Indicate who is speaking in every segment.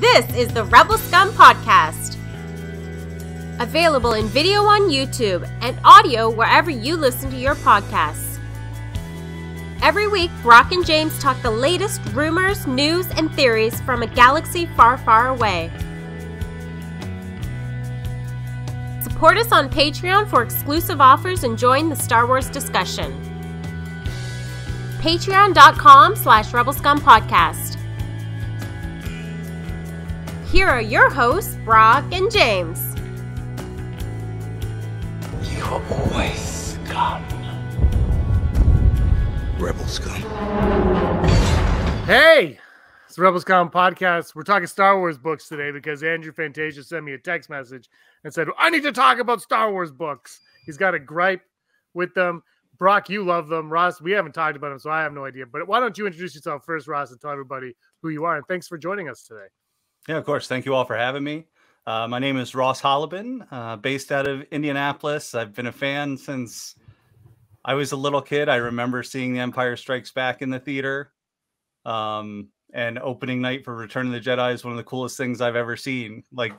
Speaker 1: This is the Rebel Scum Podcast. Available in video on YouTube and audio wherever you listen to your podcasts. Every week, Brock and James talk the latest rumors, news, and theories from a galaxy far, far away. Support us on Patreon for exclusive offers and join the Star Wars discussion. Patreon.com/RebelScumPodcast. Here are your hosts, Brock and James.
Speaker 2: You are always scum. Rebel Scum.
Speaker 3: Hey, it's the Rebel Scum Podcast. We're talking Star Wars books today because Andrew Fantasia sent me a text message and said, I need to talk about Star Wars books. He's got a gripe with them. Brock, you love them. Ross, we haven't talked about them, so I have no idea. But why don't you introduce yourself first, Ross, and tell everybody who you are. And thanks for joining us today.
Speaker 4: Yeah, of course. Thank you all for having me. My name is Ross Holliban, based out of Indianapolis. I've been a fan since I was a little kid. I remember seeing The Empire Strikes Back in the theater. And opening night for Return of the Jedi is one of the coolest things I've ever seen. Like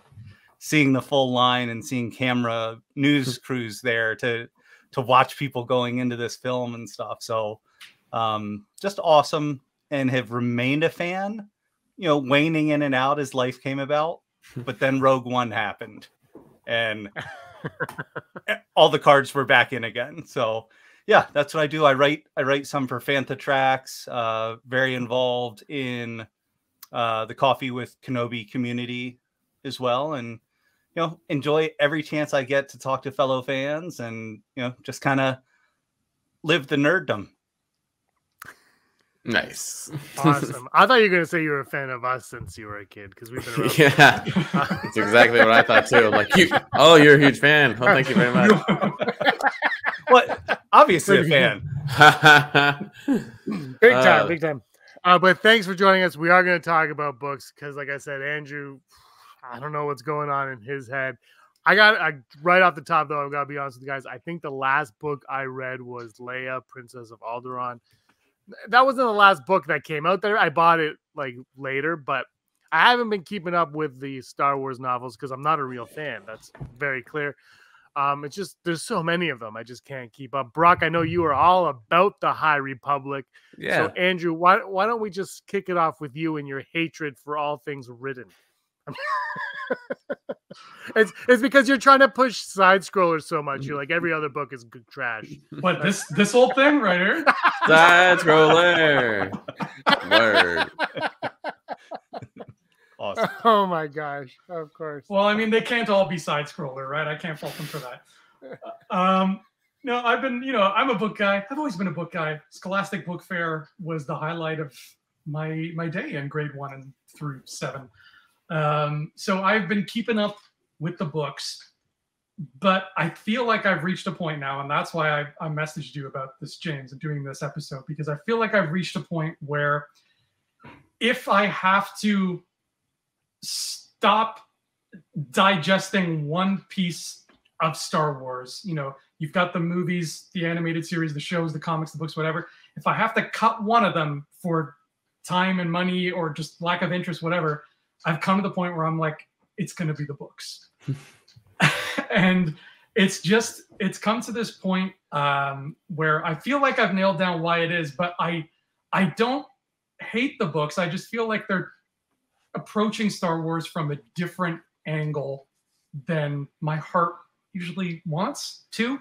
Speaker 4: seeing the full line and seeing camera news crews there to watch people going into this film and stuff. So just awesome, and have remained a fan. You know, waning in and out as life came about, but then Rogue One happened, and all the cards were back in again. So, yeah, that's what I do. I write some for Fantha Tracks. Very involved in the Coffee with Kenobi community as well, and enjoy every chance I get to talk to fellow fans, and just kind of live the nerddom.
Speaker 5: Nice.
Speaker 3: Awesome. I thought you were going to say you were a fan of us since you were a kid, because we've been around.
Speaker 5: Yeah, that's exactly what I thought too. Like, you're a huge fan. Oh, thank you very much.
Speaker 4: What? Obviously a fan.
Speaker 3: Big time. But thanks for joining us. We are going to talk about books because, like I said, Andrew, I don't know what's going on in his head. I right off the top, though, I've got to be honest with you guys. I think the last book I read was Leia, Princess of Alderaan. That wasn't the last book that came out there. I bought it like later, but I haven't been keeping up with the Star Wars novels because I'm not a real fan. That's very clear. It's just there's so many of them. I just can't keep up. Brock, I know you are all about the High Republic.
Speaker 5: Yeah.
Speaker 3: So Andrew, why don't we just kick it off with you and your hatred for all things written? It's because you're trying to push side scrollers so much. You're like, every other book is good trash.
Speaker 6: What, this whole thing right here?
Speaker 5: Side scroller. Word.
Speaker 4: Awesome.
Speaker 3: Oh my gosh! Of course.
Speaker 6: Well, I mean, they can't all be side scroller, right? I can't fault them for that. No, I've been, I'm a book guy. I've always been a book guy. Scholastic Book Fair was the highlight of my day in grade 1 and through 7. So I've been keeping up with the books, but I feel like I've reached a point now, and that's why I messaged you about this, James, and doing this episode, because I feel like I've reached a point where if I have to stop digesting one piece of Star Wars, you've got the movies, the animated series, the shows, the comics, the books, whatever. If I have to cut one of them for time and money or just lack of interest, whatever, I've come to the point where I'm like, it's going to be the books. And it's come to this point where I feel like I've nailed down why it is, but I don't hate the books. I just feel like they're approaching Star Wars from a different angle than my heart usually wants to.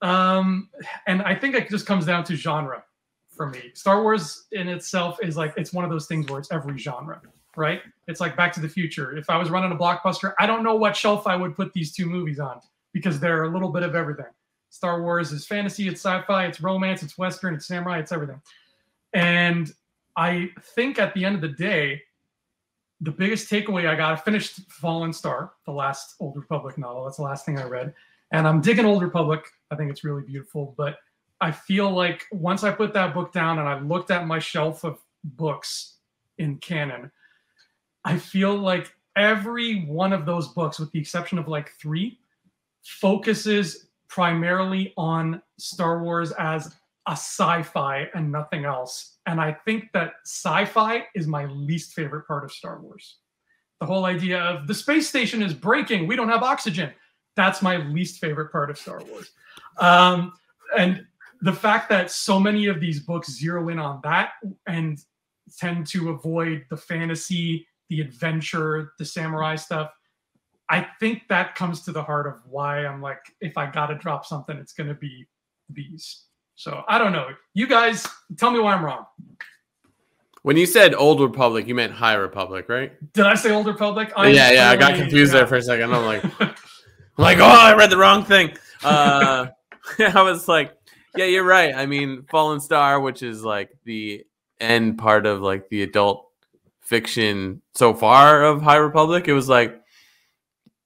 Speaker 6: And I think it just comes down to genre for me. Star Wars in itself is like, it's one of those things where it's every genre. Right? It's like Back to the Future. If I was running a Blockbuster, I don't know what shelf I would put these two movies on because they're a little bit of everything. Star Wars is fantasy, it's sci-fi, it's romance, it's Western, it's samurai, it's everything. And I think at the end of the day, the biggest takeaway I finished Fallen Star, the last Old Republic novel. That's the last thing I read. And I'm digging Old Republic. I think it's really beautiful. But I feel like once I put that book down and I looked at my shelf of books in canon, I feel like every one of those books, with the exception of like 3, focuses primarily on Star Wars as a sci-fi and nothing else. And I think that sci-fi is my least favorite part of Star Wars. The whole idea of the space station is breaking. We don't have oxygen. That's my least favorite part of Star Wars. And the fact that so many of these books zero in on that and tend to avoid the fantasy, the adventure, the samurai stuff, I think that comes to the heart of why I'm like, if I got to drop something, it's going to be these. So I don't know. You guys tell me why I'm wrong.
Speaker 5: When you said Old Republic, you meant High Republic, right?
Speaker 6: Did I say Old Republic?
Speaker 5: Yeah. I got confused there for a second. I'm like, oh, I read the wrong thing. I was like, yeah, you're right. I mean, Fallen Star, which is like the end part of like the adult fiction so far of High Republic, it was like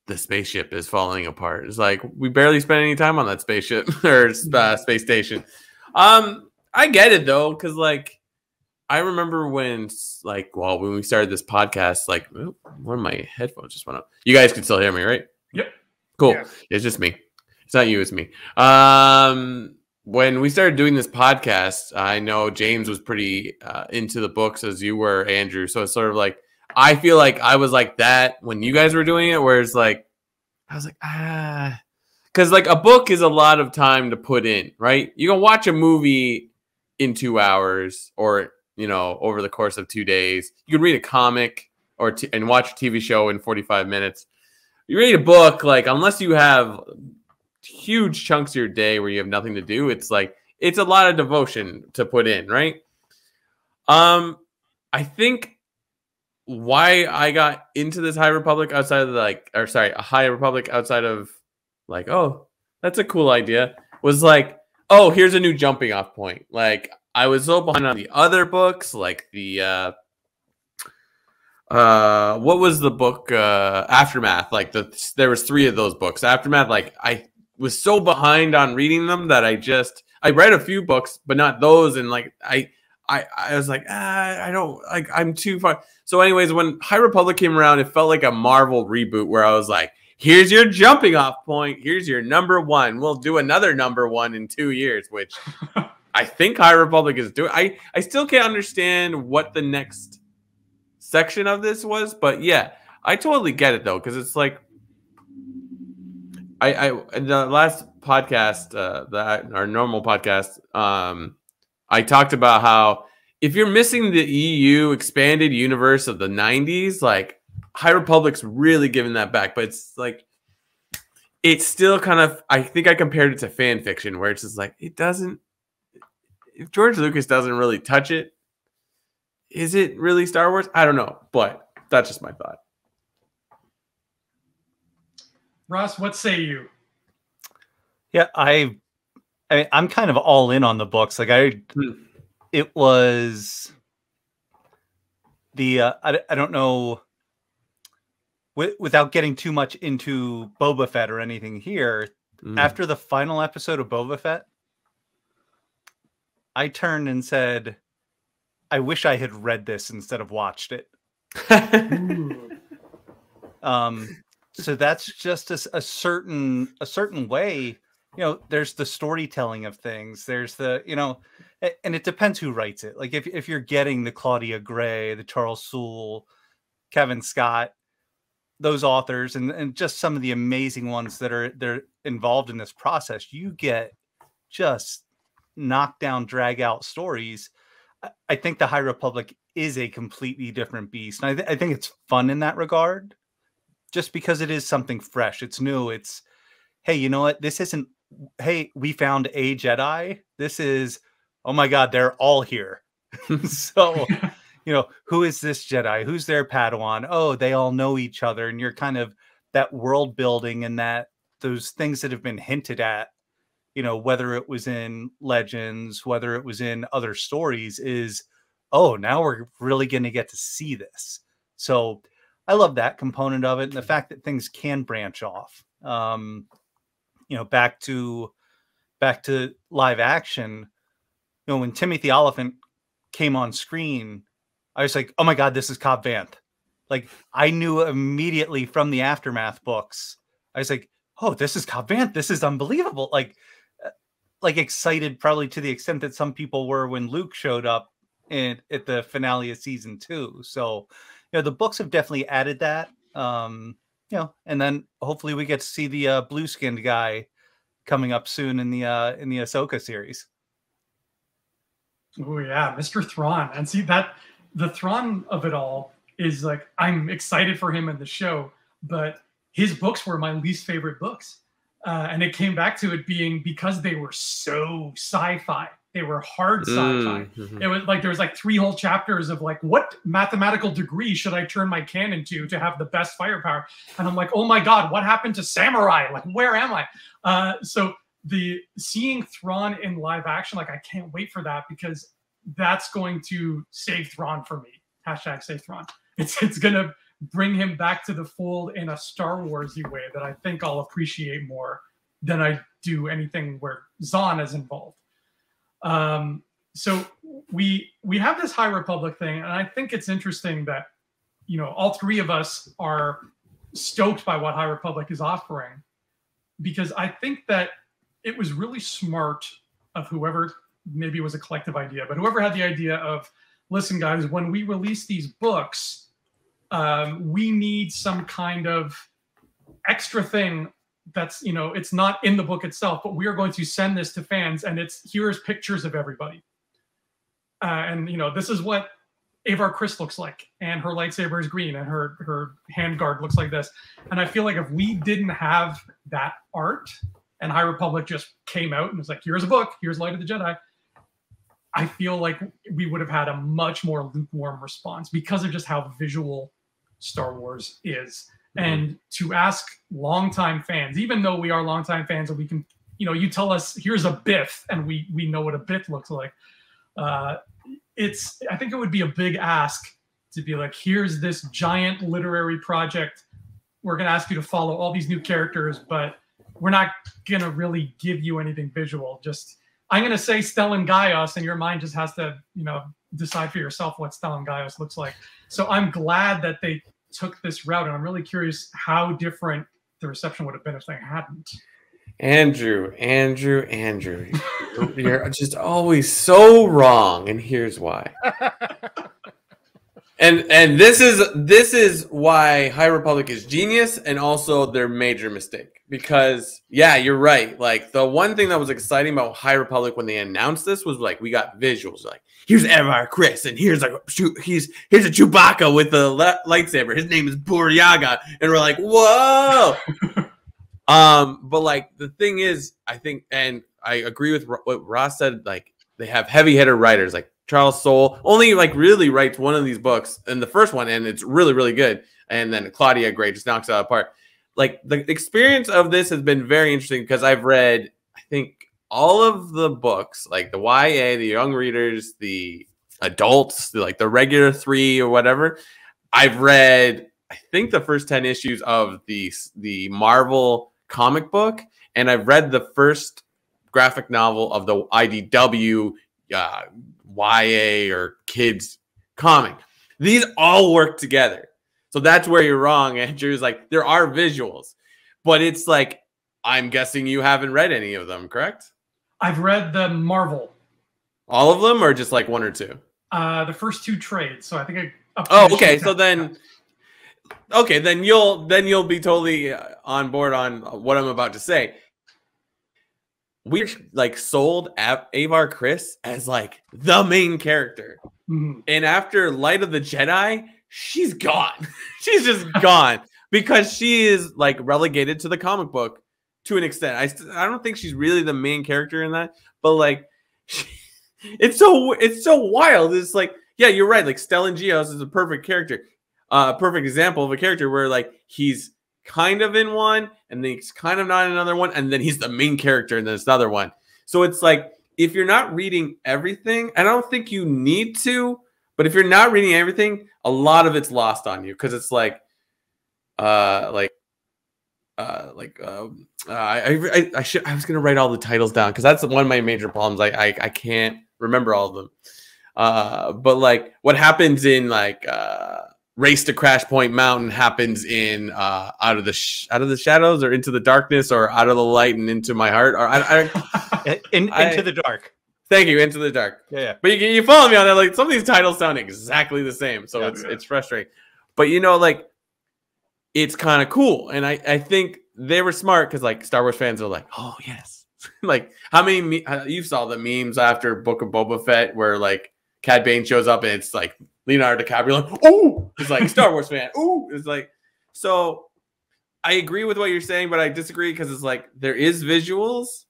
Speaker 5: the spaceship is falling apart. It's like we barely spent any time on that spaceship or space station. I get it though, because like I remember when we started this podcast, like one of my headphones just went up. You guys can still hear me, right?
Speaker 6: Yep.
Speaker 5: Cool.
Speaker 3: Yeah.
Speaker 5: It's just me. It's not you, it's me. When we started doing this podcast, I know James was pretty into the books as you were, Andrew. So it's sort of like, I feel like I was like that when you guys were doing it, where it's like, I was like, because like a book is a lot of time to put in, right? You can watch a movie in 2 hours or, over the course of 2 days. You can read a comic and watch a TV show in 45 minutes. You read a book, like, unless you have huge chunks of your day where you have nothing to do, it's like, it's a lot of devotion to put in, right? I think why I got into this High Republic outside of a High Republic outside of like, oh, that's a cool idea, was like, oh, here's a new jumping off point. Like, I was so behind on the other books, like the what was the book Aftermath? Like there was 3 of those books. Aftermath, like I was so behind on reading them that I read a few books, but not those, and like I was like, I don't like, I'm too far. So anyways, when High Republic came around, it felt like a Marvel reboot where I was like, here's your jumping off point. Here's your number 1. We'll do another number 1 in 2 years, which I think High Republic is doing. I still can't understand what the next section of this was, but yeah, I totally get it though, because it's like I in the last podcast, our normal podcast, I talked about how if you're missing the EU expanded universe of the 90s, like High Republic's really giving that back, but it's like it's still kind of, I think I compared it to fan fiction where it's just like if George Lucas doesn't really touch it, is it really Star Wars? I don't know, but that's just my thought.
Speaker 6: Ross, what say you?
Speaker 4: Yeah, I'm kind of all in on the books. Like it was the I don't know, without getting too much into Boba Fett or anything here. After the final episode of Boba Fett, I turned and said, I wish I had read this instead of watched it. So that's just a certain way, there's the storytelling of things. There's the, and it depends who writes it. Like if you're getting the Claudia Gray, the Charles Soule, Kevin Scott, those authors, and just some of the amazing ones they're involved in this process, you get just knockdown, drag out stories. I think the High Republic is a completely different beast. And I think it's fun in that regard, just because it is something fresh. It's new. It's, hey, you know what? This isn't, hey, we found a Jedi. This is, oh my God, they're all here. So, who is this Jedi? Who's their Padawan? Oh, they all know each other. And you're kind of that world building and those things that have been hinted at, whether it was in Legends, whether it was in other stories, is, oh, now we're really going to get to see this. So I love that component of it. And the fact that things can branch off, back to live action, when Timothy Oliphant came on screen, I was like, oh my God, this is Cobb Vanth. Like, I knew immediately from the Aftermath books. I was like, oh, this is Cobb Vanth. This is unbelievable. Like excited probably to the extent that some people were when Luke showed up at the finale of season 2. So the books have definitely added that. And then hopefully we get to see the blue-skinned guy coming up soon in the Ahsoka series.
Speaker 6: Oh yeah, Mr. Thrawn. And see that the Thrawn of it all is like, I'm excited for him in the show, but his books were my least favorite books. And it came back to it being because they were so sci-fi. They were hard sci-fi. It was like there was like 3 whole chapters of like, what mathematical degree should I turn my cannon to have the best firepower? And I'm like, oh my God, what happened to samurai? Like, where am I? So the seeing Thrawn in live action, like I can't wait for that because that's going to save Thrawn for me. Hashtag save Thrawn. It's gonna bring him back to the fold in a Star Warsy way that I think I'll appreciate more than I do anything where Zahn is involved. So we have this High Republic thing, and I think it's interesting that all 3 of us are stoked by what High Republic is offering, because I think that it was really smart of whoever, maybe it was a collective idea, but whoever had the idea of, listen guys, when we release these books, we need some kind of extra thing that's, it's not in the book itself, but we are going to send this to fans, and here's pictures of everybody. And this is what Avar Kriss looks like, and her lightsaber is green, and her handguard looks like this. And I feel like if we didn't have that art, and High Republic just came out and was like, here's a book, here's Light of the Jedi, I feel like we would have had a much more lukewarm response because of just how visual Star Wars is. And to ask longtime fans, even though we are longtime fans and we can, you tell us, here's a Biff, and we know what a Biff looks like. I think it would be a big ask to be like, here's this giant literary project. We're going to ask you to follow all these new characters, but we're not going to really give you anything visual. Just, I'm going to say Stellan Gaios, and your mind just has to, decide for yourself what Stellan Gaios looks like. So I'm glad that they took this route, and I'm really curious how different the reception would have been if they hadn't.
Speaker 5: Andrew, you're just always so wrong, and here's why. And this is why High Republic is genius, and also their major mistake. Because you're right. Like, the one thing that was exciting about High Republic when they announced this was like, we got visuals. Like, here's Avar Kriss, and here's a Chewbacca with a lightsaber. His name is Buryaga, and we're like, whoa. But like, the thing is, I think, and I agree with what Ross said. Like, they have heavy hitter writers. Like Charles Soule only like really writes one of these books, and the first one, and it's really, really good. And then Claudia Gray just knocks it out apart. Like, the experience of this has been very interesting because I've read, I think, all of the books, like the YA, the young readers, the adults, the regular 3 or whatever. I've read, I think, the first 10 issues of the Marvel comic book, and I've read the first graphic novel of the IDW YA or kids comic. These all work together. So that's where you're wrong, Andrew. Is like, there are visuals, but it's like, I'm guessing you haven't read any of them, correct?
Speaker 6: I've read the Marvel.
Speaker 5: All of them, or just like 1 or 2?
Speaker 6: The first 2 trades. So I think
Speaker 5: okay. So then you'll be totally on board on what I'm about to say. We like sold Avar Kriss as like the main character, and after Light of the Jedi, she's gone. She's just gone because she is like relegated to the comic book to an extent. I don't think she's really the main character in that, but like, it's so wild. It's like, yeah, you're right. Like, Stellan Gaios is a perfect character, perfect example of a character where like he's kind of in one, and then he's kind of not in another one, and then he's the main character in this other one. So it's like, if you're not reading everything, I don't think you need to. But if you're not reading everything, a lot of it's lost on you because it's like, I was gonna write all the titles down because that's one of my major problems. I can't remember all of them. But like, what happens in like Race to Crash Point Mountain happens in Out of the Shadows, or Into the Darkness, or Out of the Light and Into My Heart, or
Speaker 4: Into the Dark.
Speaker 5: Thank you, Into the Dark.
Speaker 4: Yeah.
Speaker 5: But you follow me on that. Like, some of these titles sound exactly the same, so it's frustrating. But you know, like it's kind of cool. And I think they were smart because like Star Wars fans are like, oh yes. Like how many you saw the memes after Book of Boba Fett where like Cad Bane shows up and it's like Leonardo DiCaprio like, oh, it's like Star Wars fan. Oh, it's like, so I agree with what you're saying, but I disagree because it's like there is visuals,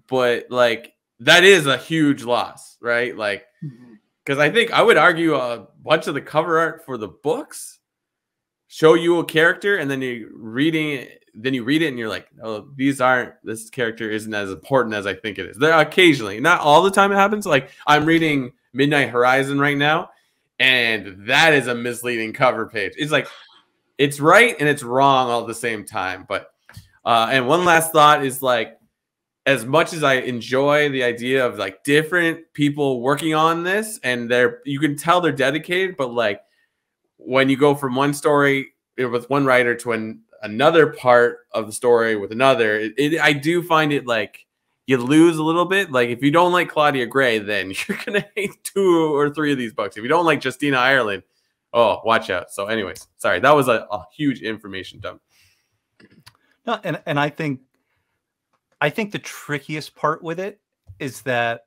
Speaker 5: but like that is a huge loss, right? Like, because I think I would argue a bunch of the cover art for the books show you a character, and then you read it, and you're like, oh, this character isn't as important as I think it is. There occasionally, not all the time it happens. Like I'm reading Midnight Horizon right now, and that is a misleading cover page. It's like it's right and it's wrong all at the same time. But and one last thought is like, as much as I enjoy the idea of like different people working on this, and you can tell they're dedicated, but like when you go from one story with one writer to another part of the story with another, I do find it like you lose a little bit. Like if you don't like Claudia Gray, then you're going to hate 2 or 3 of these books. If you don't like Justina Ireland, oh, watch out. So anyways, sorry, that was a huge information dump.
Speaker 4: No, and I think the trickiest part with it is that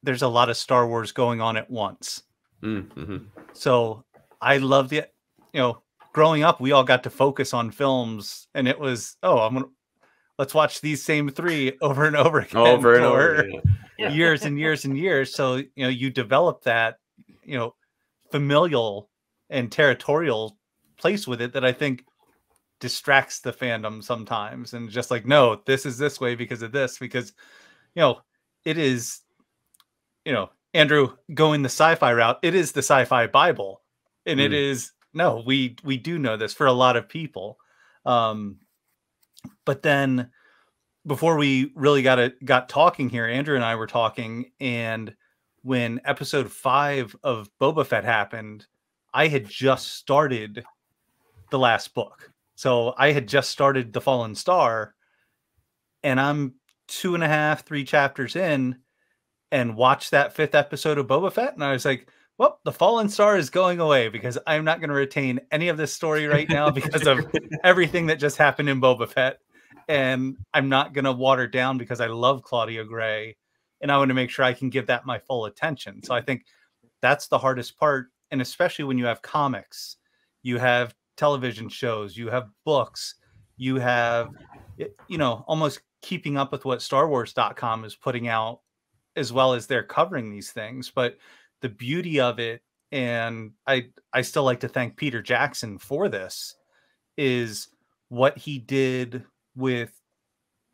Speaker 4: there's a lot of Star Wars going on at once.
Speaker 5: Mm-hmm.
Speaker 4: So I love growing up, we all got to focus on films, and it was, let's watch these same 3 over and over again, over years and years and years. So, you develop that, familial and territorial place with it that I think distracts the fandom sometimes, and just like, no, this is this way because of this, because it is, Andrew going the sci-fi route, it is the sci-fi Bible, and it is, no, we do know this for a lot of people, but then before we really got talking here, Andrew and I were talking, and when episode 5 of Boba Fett happened, I had just started the last book. So I had just started The Fallen Star, and I'm 2.5, 3 chapters in, and watched that 5th episode of Boba Fett. And I was like, well, The Fallen Star is going away because I'm not going to retain any of this story right now because of everything that just happened in Boba Fett. And I'm not going to water down because I love Claudia Gray, and I want to make sure I can give that my full attention. So I think that's the hardest part. And especially when you have comics, you have television shows, you have books, you have, almost keeping up with what StarWars.com is putting out, as well as they're covering these things. But the beauty of it, and I still like to thank Peter Jackson for this, is what he did with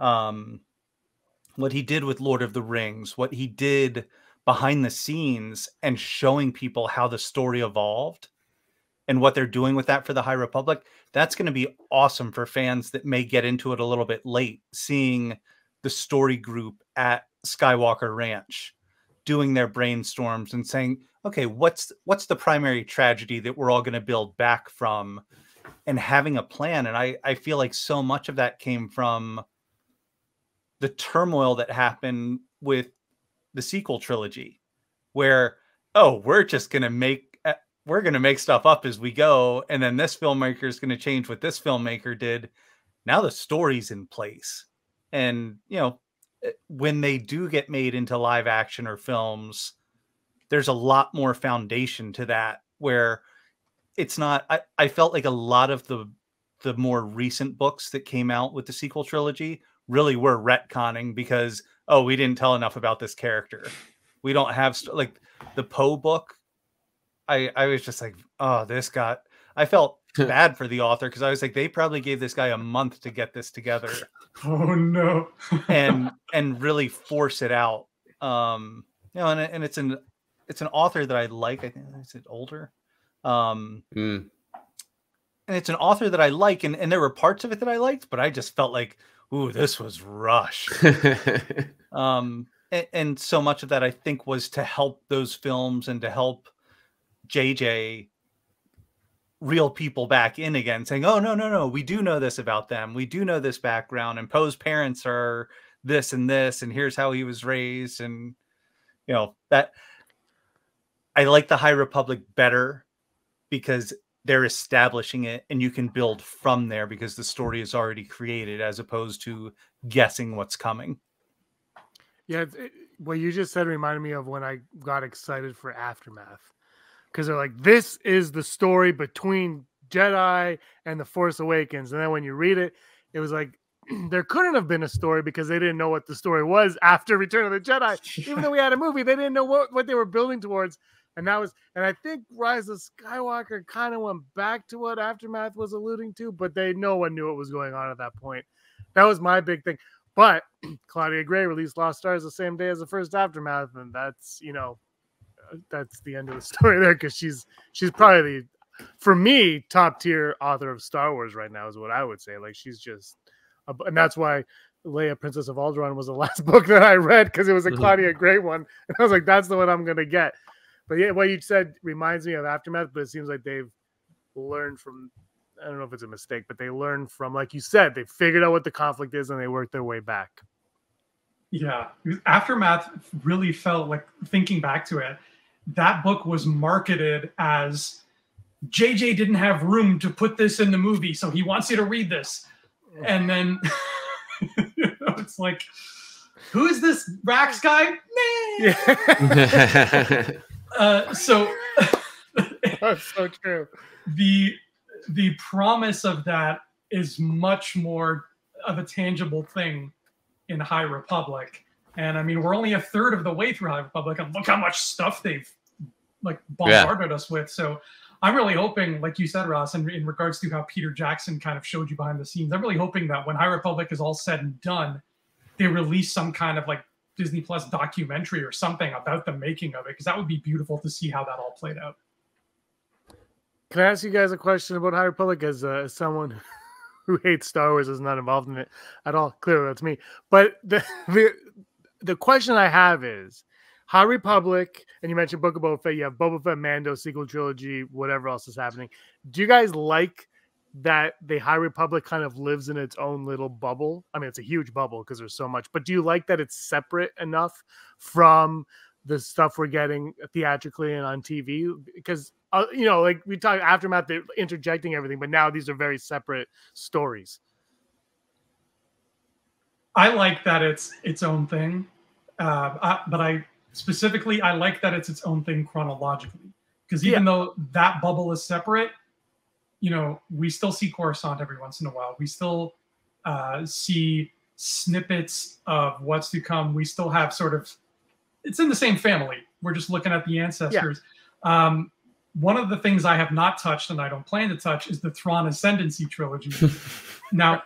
Speaker 4: Lord of the Rings, what he did behind the scenes, and showing people how the story evolved and what they're doing with that for the High Republic. That's going to be awesome for fans that may get into it a little bit late, seeing the story group at Skywalker Ranch doing their brainstorms and saying, okay, what's the primary tragedy that we're all going to build back from, and having a plan. And I feel like so much of that came from the turmoil that happened with the sequel trilogy, where, we're going to make stuff up as we go, and then this filmmaker is going to change what this filmmaker did. Now the story's in place, and when they do get made into live action or films, there's a lot more foundation to that, where it's not, I felt like a lot of the more recent books that came out with the sequel trilogy really were retconning because, we didn't tell enough about this character. We don't have, like the Poe book. I was just like, I felt bad for the author, because I was like, they probably gave this guy a month to get this together.
Speaker 6: Oh no.
Speaker 4: and really force it out. And it's an author that I like. I think it's older. And it's an author that I like, and there were parts of it that I liked, but I just felt like, ooh, this was rushed. And so much of that, I think, was to help those films and to help JJ reel people back in again, saying, oh, no, we do know this about them. We do know this background, and Poe's parents are this, and here's how he was raised. And, that I like the High Republic better because they're establishing it and you can build from there because the story is already created as opposed to guessing what's coming.
Speaker 3: Yeah, what you just said reminded me of when I got excited for Aftermath, because they're like, this is the story between Jedi and The Force Awakens. And then when you read it, it was like, there couldn't have been a story because they didn't know what the story was after Return of the Jedi. Even though we had a movie, they didn't know what they were building towards. And I think Rise of Skywalker kind of went back to what Aftermath was alluding to, but no one knew what was going on at that point. That was my big thing. But Claudia Gray released Lost Stars the same day as the first Aftermath, and that's the end of the story there, because she's probably the, for me, top tier author of Star Wars right now is what I would say. Like, she's just, and that's why Leia, Princess of Alderaan was the last book that I read, because it was a Claudia Gray one, and I was like, that's the one I'm gonna get. But yeah, what you said reminds me of Aftermath, but it seems like they've learned from, I don't know if it's a mistake, but they learned from, like you said, they figured out what the conflict is and they worked their way back.
Speaker 6: Yeah. Aftermath really felt like, thinking back to it, that book was marketed as JJ didn't have room to put this in the movie, so he wants you to read this. And then it's like, who is this Rax guy?
Speaker 3: Yeah.
Speaker 6: So
Speaker 3: That's so true.
Speaker 6: The promise of that is much more of a tangible thing in High Republic. And I mean, we're only a third of the way through High Republic, and look how much stuff they've like bombarded us with. So I'm really hoping, like you said, Ross, in regards to how Peter Jackson kind of showed you behind the scenes, I'm really hoping that when High Republic is all said and done, they release some kind of like Disney Plus documentary or something about the making of it, because that would be beautiful to see how that all played out.
Speaker 3: Can I ask you guys a question about High Republic as someone who hates Star Wars, is not involved in it at all? Clearly, that's me. But the question I have is, High Republic, and you mentioned Book of Boba Fett, you have Boba Fett, Mando, sequel trilogy, whatever else is happening. Do you guys like that the High Republic kind of lives in its own little bubble? I mean, it's a huge bubble because there's so much, but do you like that it's separate enough from the stuff we're getting theatrically and on TV? Because, like we talk Aftermath, they're interjecting everything, but now these are very separate stories.
Speaker 6: I like that it's its own thing, but I like that it's its own thing chronologically, because even though that bubble is separate, we still see Coruscant every once in a while. We still see snippets of what's to come. We still have it's in the same family. We're just looking at the ancestors. Yeah. One of the things I have not touched, and I don't plan to touch, is the Thrawn Ascendancy trilogy. Now,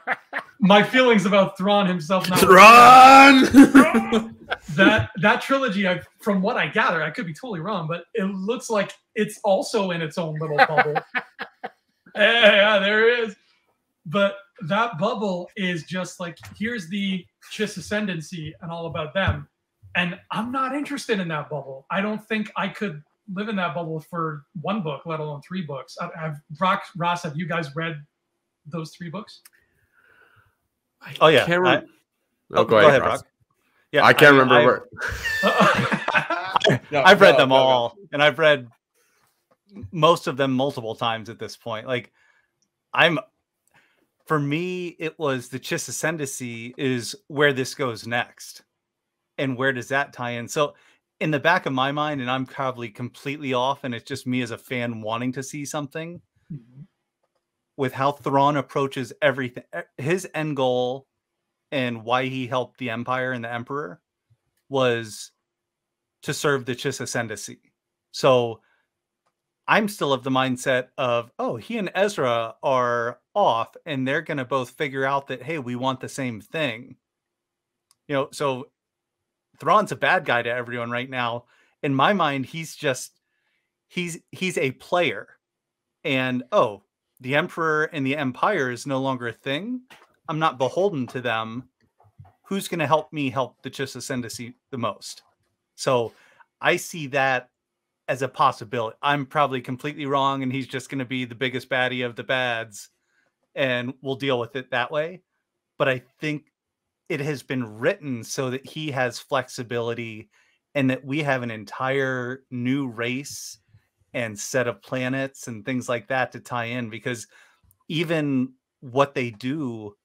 Speaker 6: my feelings about Thrawn himself.
Speaker 5: Thrawn!
Speaker 6: that trilogy, from what I gather, I could be totally wrong, but it looks like it's also in its own little bubble. Yeah, there it is. But that bubble is just like, here's the Chiss Ascendancy and all about them. And I'm not interested in that bubble. I don't think I could live in that bubble for one book, let alone 3 books. Ross, have you guys read those 3 books?
Speaker 4: Oh, yeah.
Speaker 5: Go ahead, Ross.
Speaker 4: Yeah,
Speaker 5: I can't remember.
Speaker 4: I've read them all, and I've read most of them multiple times at this point. Like, for me, it was the Chiss Ascendancy is where this goes next. And where does that tie in? So in the back of my mind, and I'm probably completely off, and it's just me as a fan wanting to see something, with how Thrawn approaches everything, his end goal and why he helped the Empire and the Emperor was to serve the Chiss Ascendancy. So I'm still of the mindset of, he and Ezra are off and they're going to both figure out that, hey, we want the same thing. So Thrawn's a bad guy to everyone right now. In my mind, he's a player. And, the Emperor and the Empire is no longer a thing. I'm not beholden to them. Who's going to help me help the Chiss Ascendancy the most? So I see that as a possibility. I'm probably completely wrong, and he's just going to be the biggest baddie of the bads, and we'll deal with it that way. But I think it has been written so that he has flexibility and that we have an entire new race and set of planets and things like that to tie in, because even what they do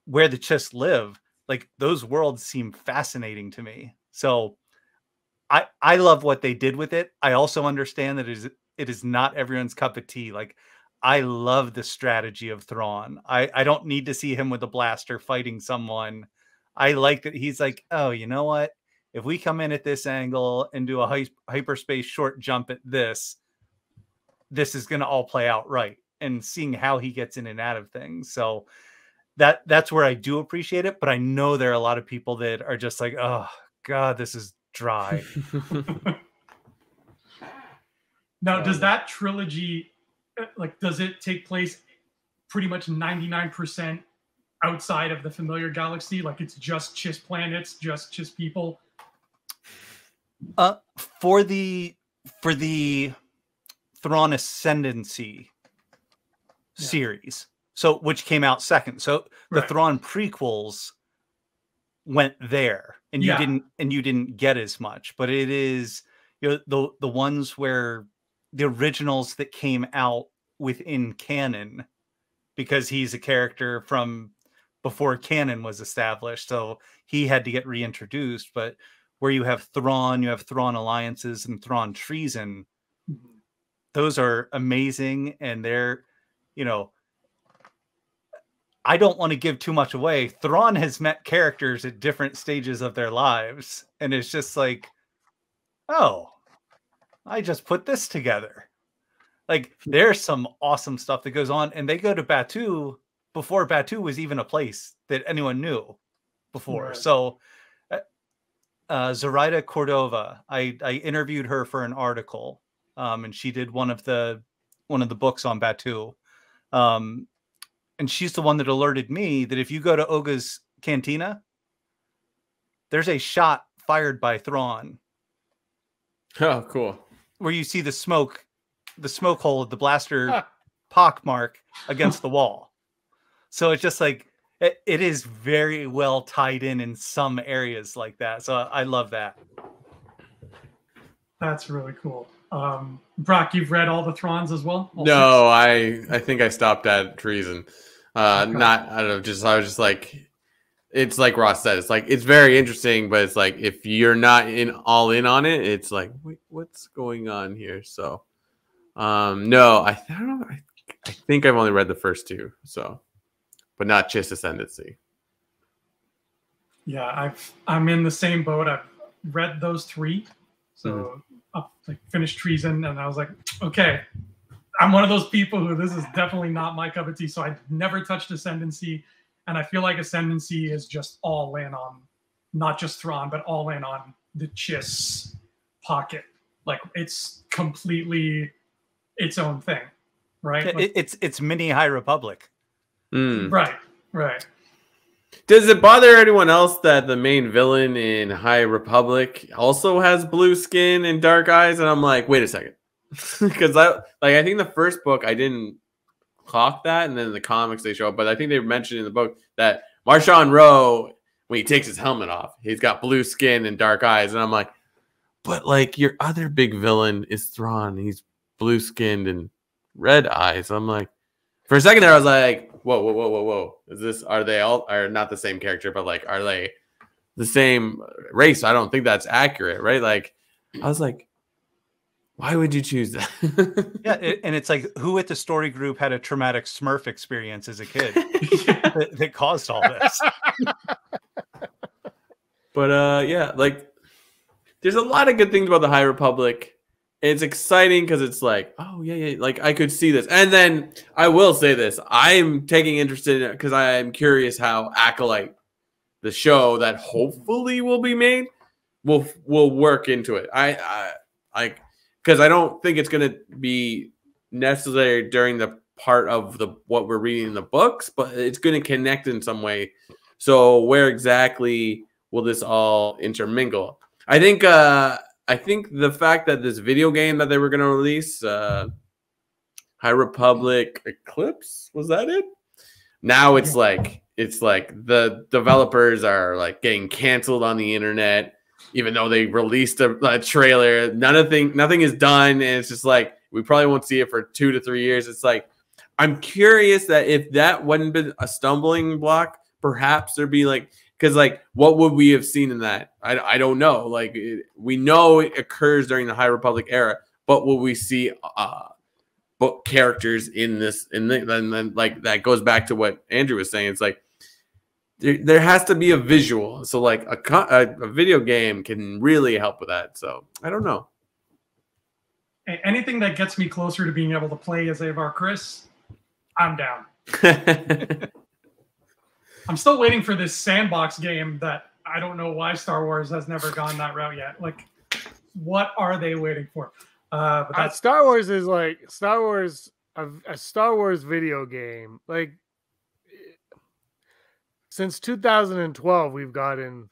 Speaker 4: where the Chiss live, like those worlds seem fascinating to me. So I love what they did with it. I also understand that it is not everyone's cup of tea. Like, I love the strategy of Thrawn. I don't need to see him with a blaster fighting someone. I like that he's like, oh, you know what? If we come in at this angle and do a hyperspace short jump at this is going to all play out right. And seeing how he gets in and out of things. So that's where I do appreciate it. But I know there are a lot of people that are just like, oh God, this is dry.
Speaker 6: Now, does that trilogy, like, does it take place pretty much 99% outside of the familiar galaxy? Like, it's just Chiss planets, just Chiss people?
Speaker 4: For the Thrawn Ascendancy series, so which came out second. So the Thrawn prequels went there, and you didn't get as much. But it is, you know, the ones where the originals that came out within canon, because he's a character from before canon was established, so he had to get reintroduced. But where you have Thrawn alliances and Thrawn treason, those are amazing. And they're, you know, I don't want to give too much away. Thrawn has met characters at different stages of their lives, and it's just like, oh, I just put this together. Like, there's some awesome stuff that goes on, and they go to Batuu before Batuu was even a place that anyone knew before. Right. So Zoraida Cordova, I interviewed her for an article, and she did one of the books on Batuu. And she's the one that alerted me that if you go to Oga's Cantina, there's a shot fired by Thrawn.
Speaker 5: Oh, cool.
Speaker 4: Where you see the smoke hole of the blaster pock mark against the wall. So it's just like, it is very well tied in some areas like that. So I love that.
Speaker 6: That's really cool. Brock, you've read all the Thrawns as well?
Speaker 5: No, I think I stopped at treason. I don't know. I was just like, it's like Ross said, it's like, it's very interesting, but it's like, if you're not all in on it, it's like, wait, what's going on here? So, no, I don't know. I think I've only read the first two, so, but not Chiss Ascendancy.
Speaker 6: Yeah, I'm in the same boat. I've read those three, so like finished treason, and I was like, okay, I'm one of those people who this is definitely not my cup of tea. So I never touched Ascendancy, and I feel like Ascendancy is just all in on not just Thrawn, but all in on the Chiss pocket. Like, it's completely its own thing, right?
Speaker 4: Yeah,
Speaker 6: like,
Speaker 4: it's mini High Republic.
Speaker 6: Right.
Speaker 5: Does it bother anyone else that the main villain in High Republic also has blue skin and dark eyes? And I'm like, wait a second. Because I think the first book I didn't clock that, and then in the comics they show up, but I think they mentioned in the book that Marshawn Rowe, when he takes his helmet off, he's got blue skin and dark eyes. And I'm like, but like your other big villain is Thrawn. He's blue skinned and red eyes. I'm like, for a second there, I was like, whoa. Are they all not the same character, but like, are they the same race? I don't think that's accurate, right? Like, I was like, why would you choose that?
Speaker 4: Yeah, and it's like, who at the story group had a traumatic Smurf experience as a kid that caused all this?
Speaker 5: But yeah, like, there's a lot of good things about the High Republic. It's exciting because it's like, oh yeah, like I could see this. And then I will say this: I'm taking interest in it because I am curious how Acolyte, the show that hopefully will be made, will work into it. I because I don't think it's going to be necessary during the part of what we're reading in the books, but it's going to connect in some way. So where exactly will this all intermingle? I think the fact that this video game that they were going to release, High Republic Eclipse, was that it? Now it's like the developers are like getting canceled on the internet. even though they released a trailer, nothing is done, and it's just like we probably won't see it for 2 to 3 years. It's like I'm curious that if that wouldn't been a stumbling block, perhaps there'd be like, because like what would we have seen in that? I don't know. Like we know it occurs during the High Republic era, but will we see book characters in this? And then like that goes back to what Andrew was saying. It's like there has to be a visual. So like a video game can really help with that. So I don't know.
Speaker 6: Anything that gets me closer to being able to play as Avar Chris, I'm down. I'm still waiting for this sandbox game that I don't know why Star Wars has never gone that route yet. Like, what are they waiting for? But that's
Speaker 3: Star Wars is like Star Wars, a Star Wars video game. Like, since 2012, we've gotten,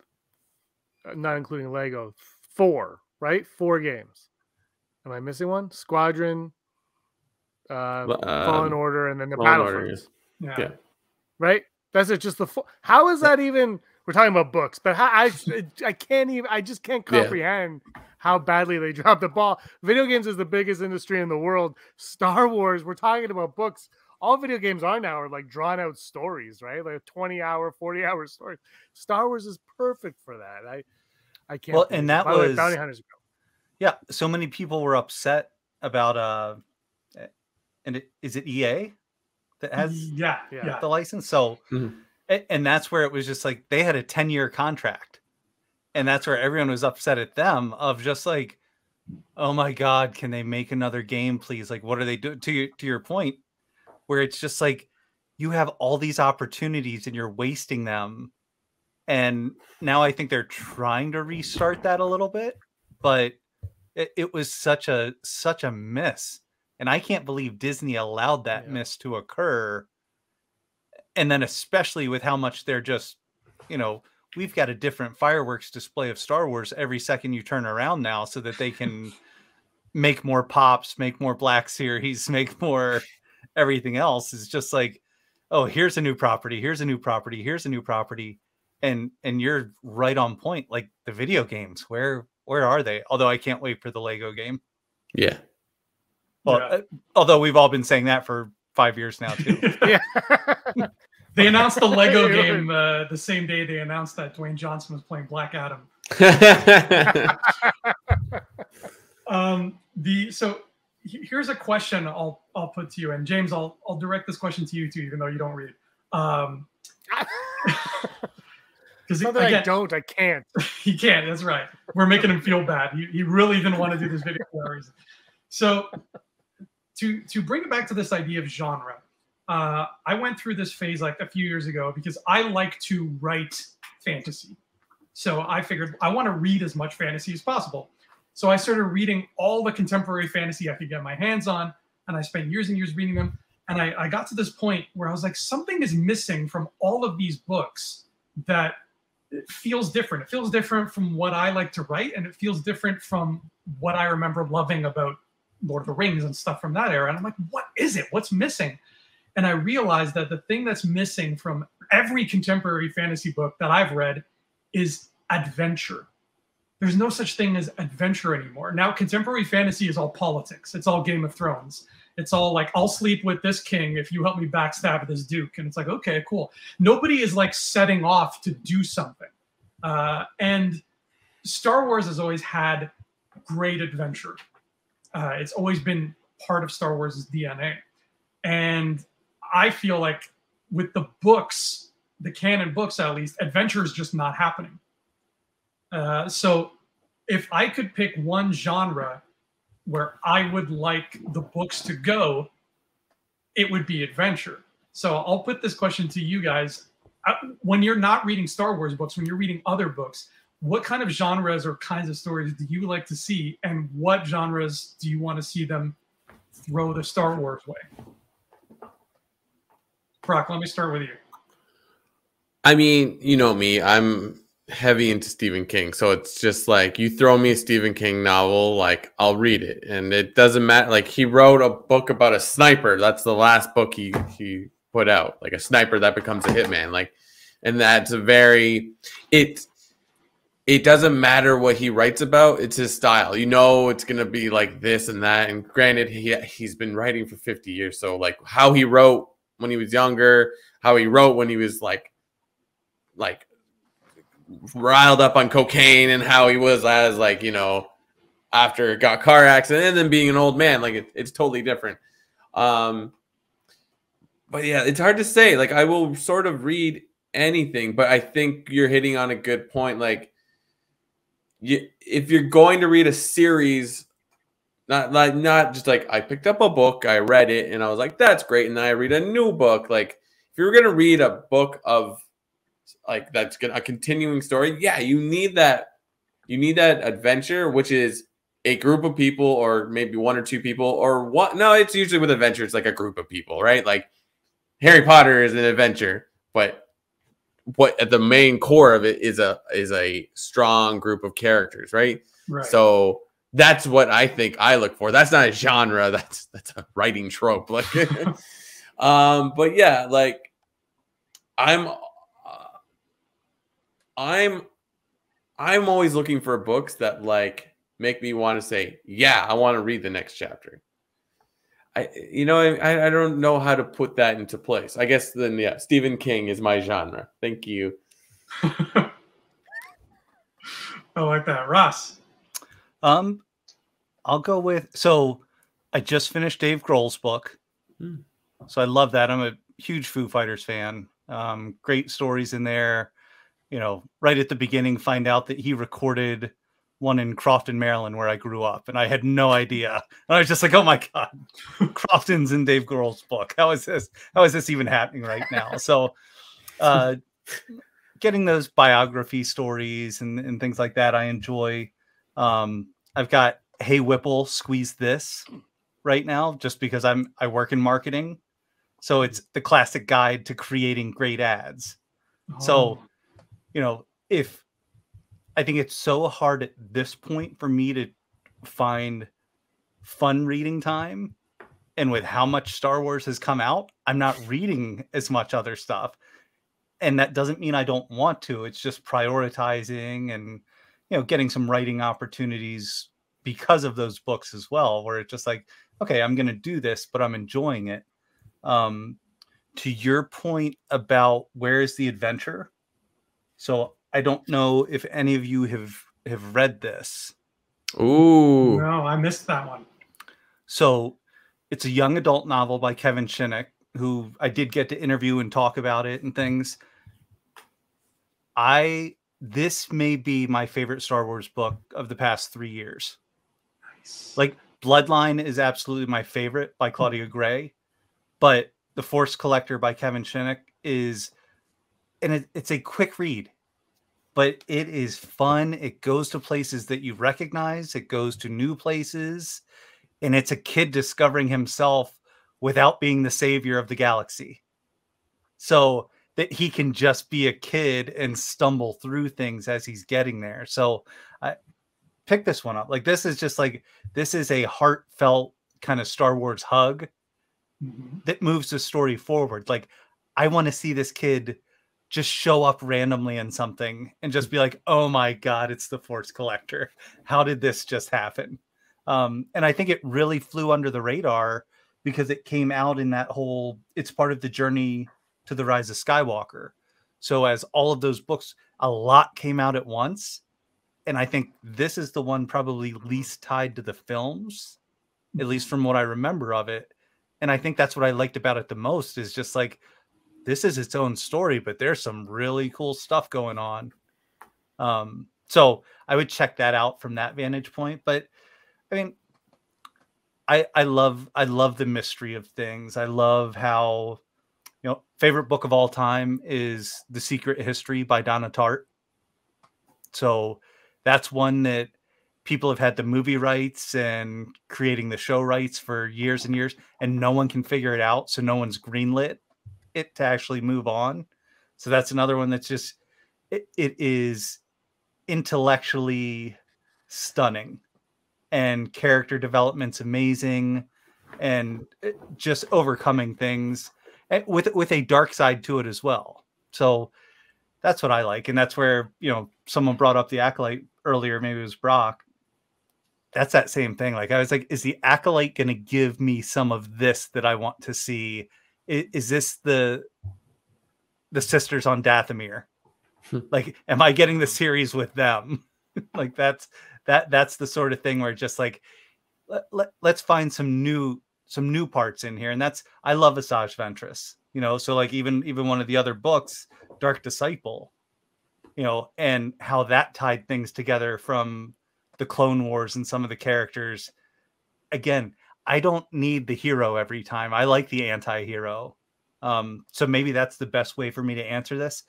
Speaker 3: not including Lego, 4, right? 4 games. Am I missing one? Squadron, Fallen Order, and then the Battlefront.
Speaker 6: yeah.
Speaker 3: Right? That's it. Just the 4. How is that even? We're talking about books, but how, I can't even. I just can't comprehend how badly they dropped the ball. Video games is the biggest industry in the world. Star Wars. We're talking about books. All video games are now are like drawn out stories, right? Like 20-hour, 40-hour stories. Star Wars is perfect for that. I can't.
Speaker 4: Well, and that was
Speaker 3: Bounty Hunters.
Speaker 4: Yeah, so many people were upset about is it EA that has the license? So and that's where it was just like they had a 10-year contract, and that's where everyone was upset at them of just like, oh my god, can they make another game, please? Like, what are they doing? To your point, where it's just like you have all these opportunities and you're wasting them, and now I think they're trying to restart that a little bit, but it was such a miss, and I can't believe Disney allowed that miss to occur. And then especially with how much they're just, we've got a different fireworks display of Star Wars every second you turn around now, so that they can make more pops, make more Black Series, make more everything else. Is just like, oh, here's a new property, here's a new property, here's a new property, and you're right on point. Like the video games, where are they? Although I can't wait for the Lego game.
Speaker 5: Yeah.
Speaker 4: Well, although we've all been saying that for 5 years now too.
Speaker 3: Yeah.
Speaker 6: They announced the Lego game the same day they announced that Dwayne Johnson was playing Black Adam. So here's a question I'll put to you, and James, I'll direct this question to you too, even though you don't read. Because
Speaker 3: I can't.
Speaker 6: He can't. That's right. We're making him feel bad. He really didn't want to do this video for that reason. So to bring it back to this idea of genre, I went through this phase like a few years ago because I like to write fantasy. So I figured I want to read as much fantasy as possible. So I started reading all the contemporary fantasy I could get my hands on, and I spent years and years reading them. And I got to this point where I was like, something is missing from all of these books that it feels different. It feels different from what I like to write, and it feels different from what I remember loving about Lord of the Rings and stuff from that era. And I'm like, what is it? What's missing? And I realized that the thing that's missing from every contemporary fantasy book that I've read is adventure. There's no such thing as adventure anymore. Now, contemporary fantasy is all politics. It's all Game of Thrones. It's all like, I'll sleep with this king if you help me backstab this duke. And it's like, okay, cool. Nobody is like setting off to do something. And Star Wars has always had great adventure. It's always been part of Star Wars' DNA. And I feel like with the books, the canon books at least, adventure is just not happening. So if I could pick one genre where I would like the books to go, it would be adventure. So I'll put this question to you guys. When you're not reading Star Wars books, when you're reading other books, what kind of genres or kinds of stories do you like to see? And what genres do you want to see them throw the Star Wars way? Brock, let me start with you.
Speaker 5: I mean, you know me, I'm heavy into Stephen King, so it's just like you throw me a Stephen King novel, like I'll read it, and it doesn't matter. Like he wrote a book about a sniper. That's the last book he put out, like a sniper that becomes a hitman. Like, and that's a very it doesn't matter what he writes about. It's his style. You know, it's going to be like this and that. And granted, he's been writing for 50 years. So like how he wrote when he was younger, how he wrote when he was like riled up on cocaine, and how he was as like, you know, after it got car accident and then being an old man, like it's totally different. But yeah, it's hard to say. Like I will sort of read anything, but I think you're hitting on a good point. Like, if you're going to read a series, not just like I picked up a book, I read it, and I was like, that's great, and then I read a new book. Like if you're gonna read a book of like that's a continuing story, yeah, you need that adventure, which is a group of people, or maybe one or two people, or what? No, it's usually with adventure, it's like a group of people, right? Like Harry Potter is an adventure, but what at the main core of it is a strong group of characters, right?
Speaker 6: Right.
Speaker 5: So that's what I think I look for. That's not a genre. That's a writing trope. Like, but yeah, like I'm always looking for books that like make me want to say, yeah, I want to read the next chapter. I don't know how to put that into place. I guess then, yeah, Stephen King is my genre. Thank you.
Speaker 6: I like that. Ross.
Speaker 4: I'll go with, so I just finished Dave Grohl's book. So I love that. I'm a huge Foo Fighters fan. Great stories in there. You know, right at the beginning, find out that he recorded one in Crofton, Maryland, where I grew up, and I had no idea. And I was just like, "Oh my god, Crofton's in Dave Grohl's book. How is this? How is this even happening right now?" So, getting those biography stories and things like that, I enjoy. I've got Hey Whipple, Squeeze This right now, just because I work in marketing, so it's the classic guide to creating great ads.
Speaker 6: Oh.
Speaker 4: So, you know, I think it's so hard at this point for me to find fun reading time. And with how much Star Wars has come out, I'm not reading as much other stuff. And that doesn't mean I don't want to. It's just prioritizing and, you know, getting some writing opportunities because of those books as well, where it's just like, okay, I'm going to do this, but I'm enjoying it. To your point about where's the adventure? So I don't know if any of you have read this.
Speaker 5: Ooh.
Speaker 6: No, I missed that one.
Speaker 4: So it's a young adult novel by Kevin Shinnick, who I did get to interview and talk about it and things. This may be my favorite Star Wars book of the past 3 years.
Speaker 6: Nice.
Speaker 4: Like Bloodline is absolutely my favorite by Claudia Gray, but The Force Collector by Kevin Shinnick is, and it's a quick read, but it is fun. It goes to places that you recognize. It goes to new places. And it's a kid discovering himself without being the savior of the galaxy. So that he can just be a kid and stumble through things as he's getting there. So I pick this one up. Like, this is just like, this is a heartfelt kind of Star Wars hug that moves the story forward. Like, I want to see this kid just show up randomly in something and just be like, oh my God, it's the Force Collector. How did this just happen? And I think it really flew under the radar because it came out in that whole, it's part of the journey to the Rise of Skywalker. So as all of those books, a lot came out at once. And I think this is the one probably least tied to the films, at least from what I remember of it. And I think that's what I liked about it the most, is just like, this is its own story, but there's some really cool stuff going on. So I would check that out from that vantage point. But I mean, I love the mystery of things. I love how, you know, favorite book of all time is The Secret History by Donna Tartt. So that's one that people have had the movie rights and creating the show rights for years and years, and no one can figure it out. So no one's greenlit it to actually move on. So that's another one that's just, it is intellectually stunning, and character development's amazing, and just overcoming things with a dark side to it as well. So That's what I like. And that's where, you know, someone brought up the Acolyte earlier, maybe it was Brock. That's that same thing. Like, I was like, is the Acolyte going to give me some of this that I want to see? Is this the sisters on Dathomir? Like, am I getting the series with them? Like, that's the sort of thing where just like, let's find some new parts in here. And that's, I love Asajj Ventress, you know, so like even one of the other books, Dark Disciple, you know, and how that tied things together from the Clone Wars and some of the characters. Again, I don't need the hero every time. I like the anti-hero. So maybe that's the best way for me to answer this.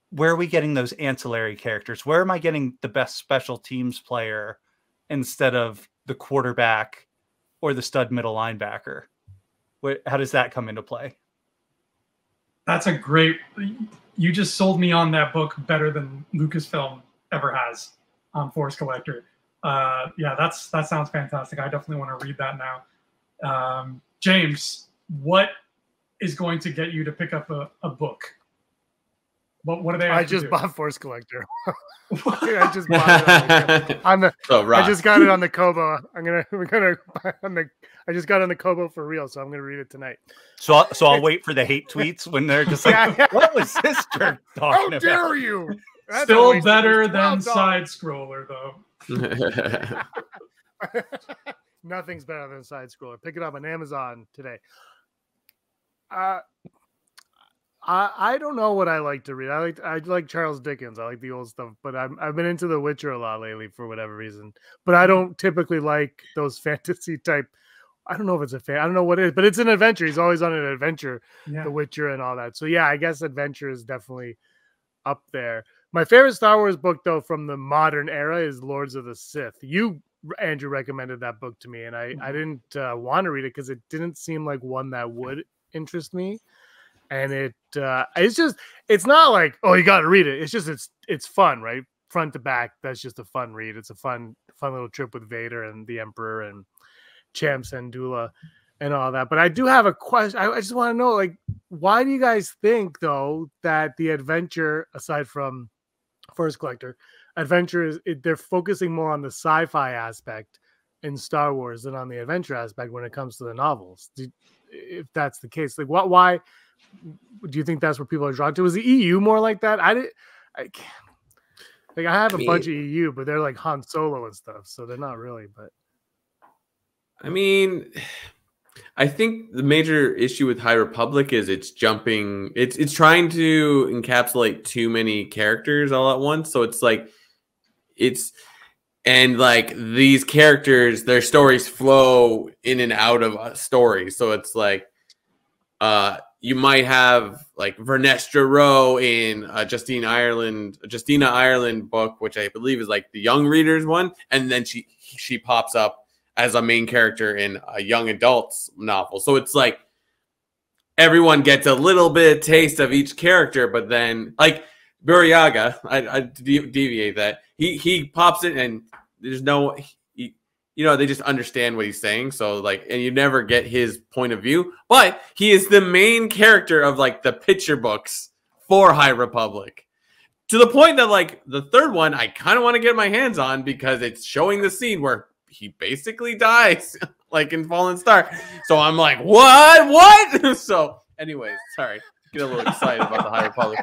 Speaker 4: Where are we getting those ancillary characters? Where am I getting the best special teams player instead of the quarterback or the stud middle linebacker? How does that come into play?
Speaker 6: That's a great. You just sold me on that book better than Lucasfilm ever has on Force Collector. Yeah, that sounds fantastic. I definitely want to read that now. James, what is going to get you to pick up a book? What do they?
Speaker 3: I just bought Force Collector. I just bought it on the I just got it on the Kobo. I just got it on the Kobo for real, so I'm gonna read it tonight.
Speaker 4: So I'll wait for the hate tweets when they're just like, "What was this jerk talking about?"
Speaker 3: How dare you? That's
Speaker 6: Still better than Side Scroller, though.
Speaker 3: Nothing's better than Side Scroller. Pick it up on Amazon today. I don't know what I like to read. I like Charles Dickens. I like the old stuff, but I've been into The Witcher a lot lately for whatever reason. But I don't typically like those fantasy type. I don't know if it's a fan. I don't know what it is, but it's an adventure. He's always on an adventure, yeah. The Witcher and all that. So yeah, I guess adventure is definitely up there. My favorite Star Wars book, though, from the modern era is Lords of the Sith. You, Andrew, recommended that book to me, and I didn't want to read it because it didn't seem like one that would interest me. And it's not like, oh, you got to read it. It's just it's fun, right? Front to back. That's just a fun read. It's a fun little trip with Vader and the Emperor and Cham Syndulla and all that. But I do have a question. I just want to know, like, why do you guys think, though, that the adventure, aside from Force Collector, adventure they're focusing more on the sci-fi aspect in Star Wars than on the adventure aspect when it comes to the novels? If that's the case, like, why do you think that's what people are drawn to? Is the EU more like that? I have a bunch of EU, but they're like Han Solo and stuff, so they're not really. But
Speaker 5: I mean, I think the major issue with High Republic is it's jumping. It's trying to encapsulate too many characters all at once. So it's like and like these characters, their stories flow in and out of a story. So it's like you might have like Vernestra Rowe in Justina Ireland book, which I believe is like the young readers one, and then she pops up as a main character in a young adults novel. So it's like everyone gets a little bit of taste of each character, but then like Buryaga, I deviate that. He pops in and there's no, they just understand what he's saying. So like, and you never get his point of view, but he is the main character of like the picture books for High Republic, to the point that like the third one, I kind of want to get my hands on because it's showing the scene where he basically dies like in Fallen Star. So I'm like, what? So anyways, sorry, get a little excited about the High Republic,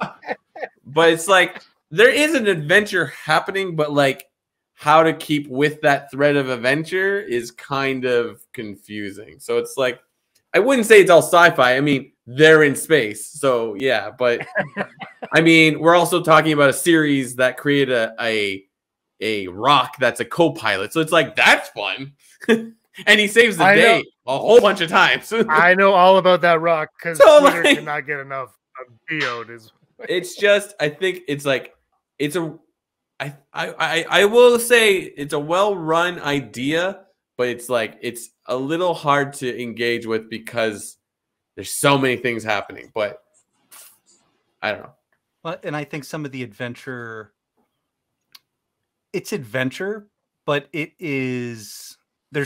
Speaker 5: but it's like, there is an adventure happening, but like how to keep with that thread of adventure is kind of confusing. So it's like, I wouldn't say it's all sci-fi. I mean, they're in space. So yeah, but I mean, we're also talking about a series that created a rock that's a co-pilot. So it's like, that's fun. And he saves the day a whole bunch of times.
Speaker 3: I know all about that rock because Twitter cannot get enough of Geode.
Speaker 5: It's just, I think it's like, I will say it's a well-run idea, but it's like, it's a little hard to engage with because there's so many things happening, but I don't know.
Speaker 4: Well, and I think some of the adventure, it's adventure, but there's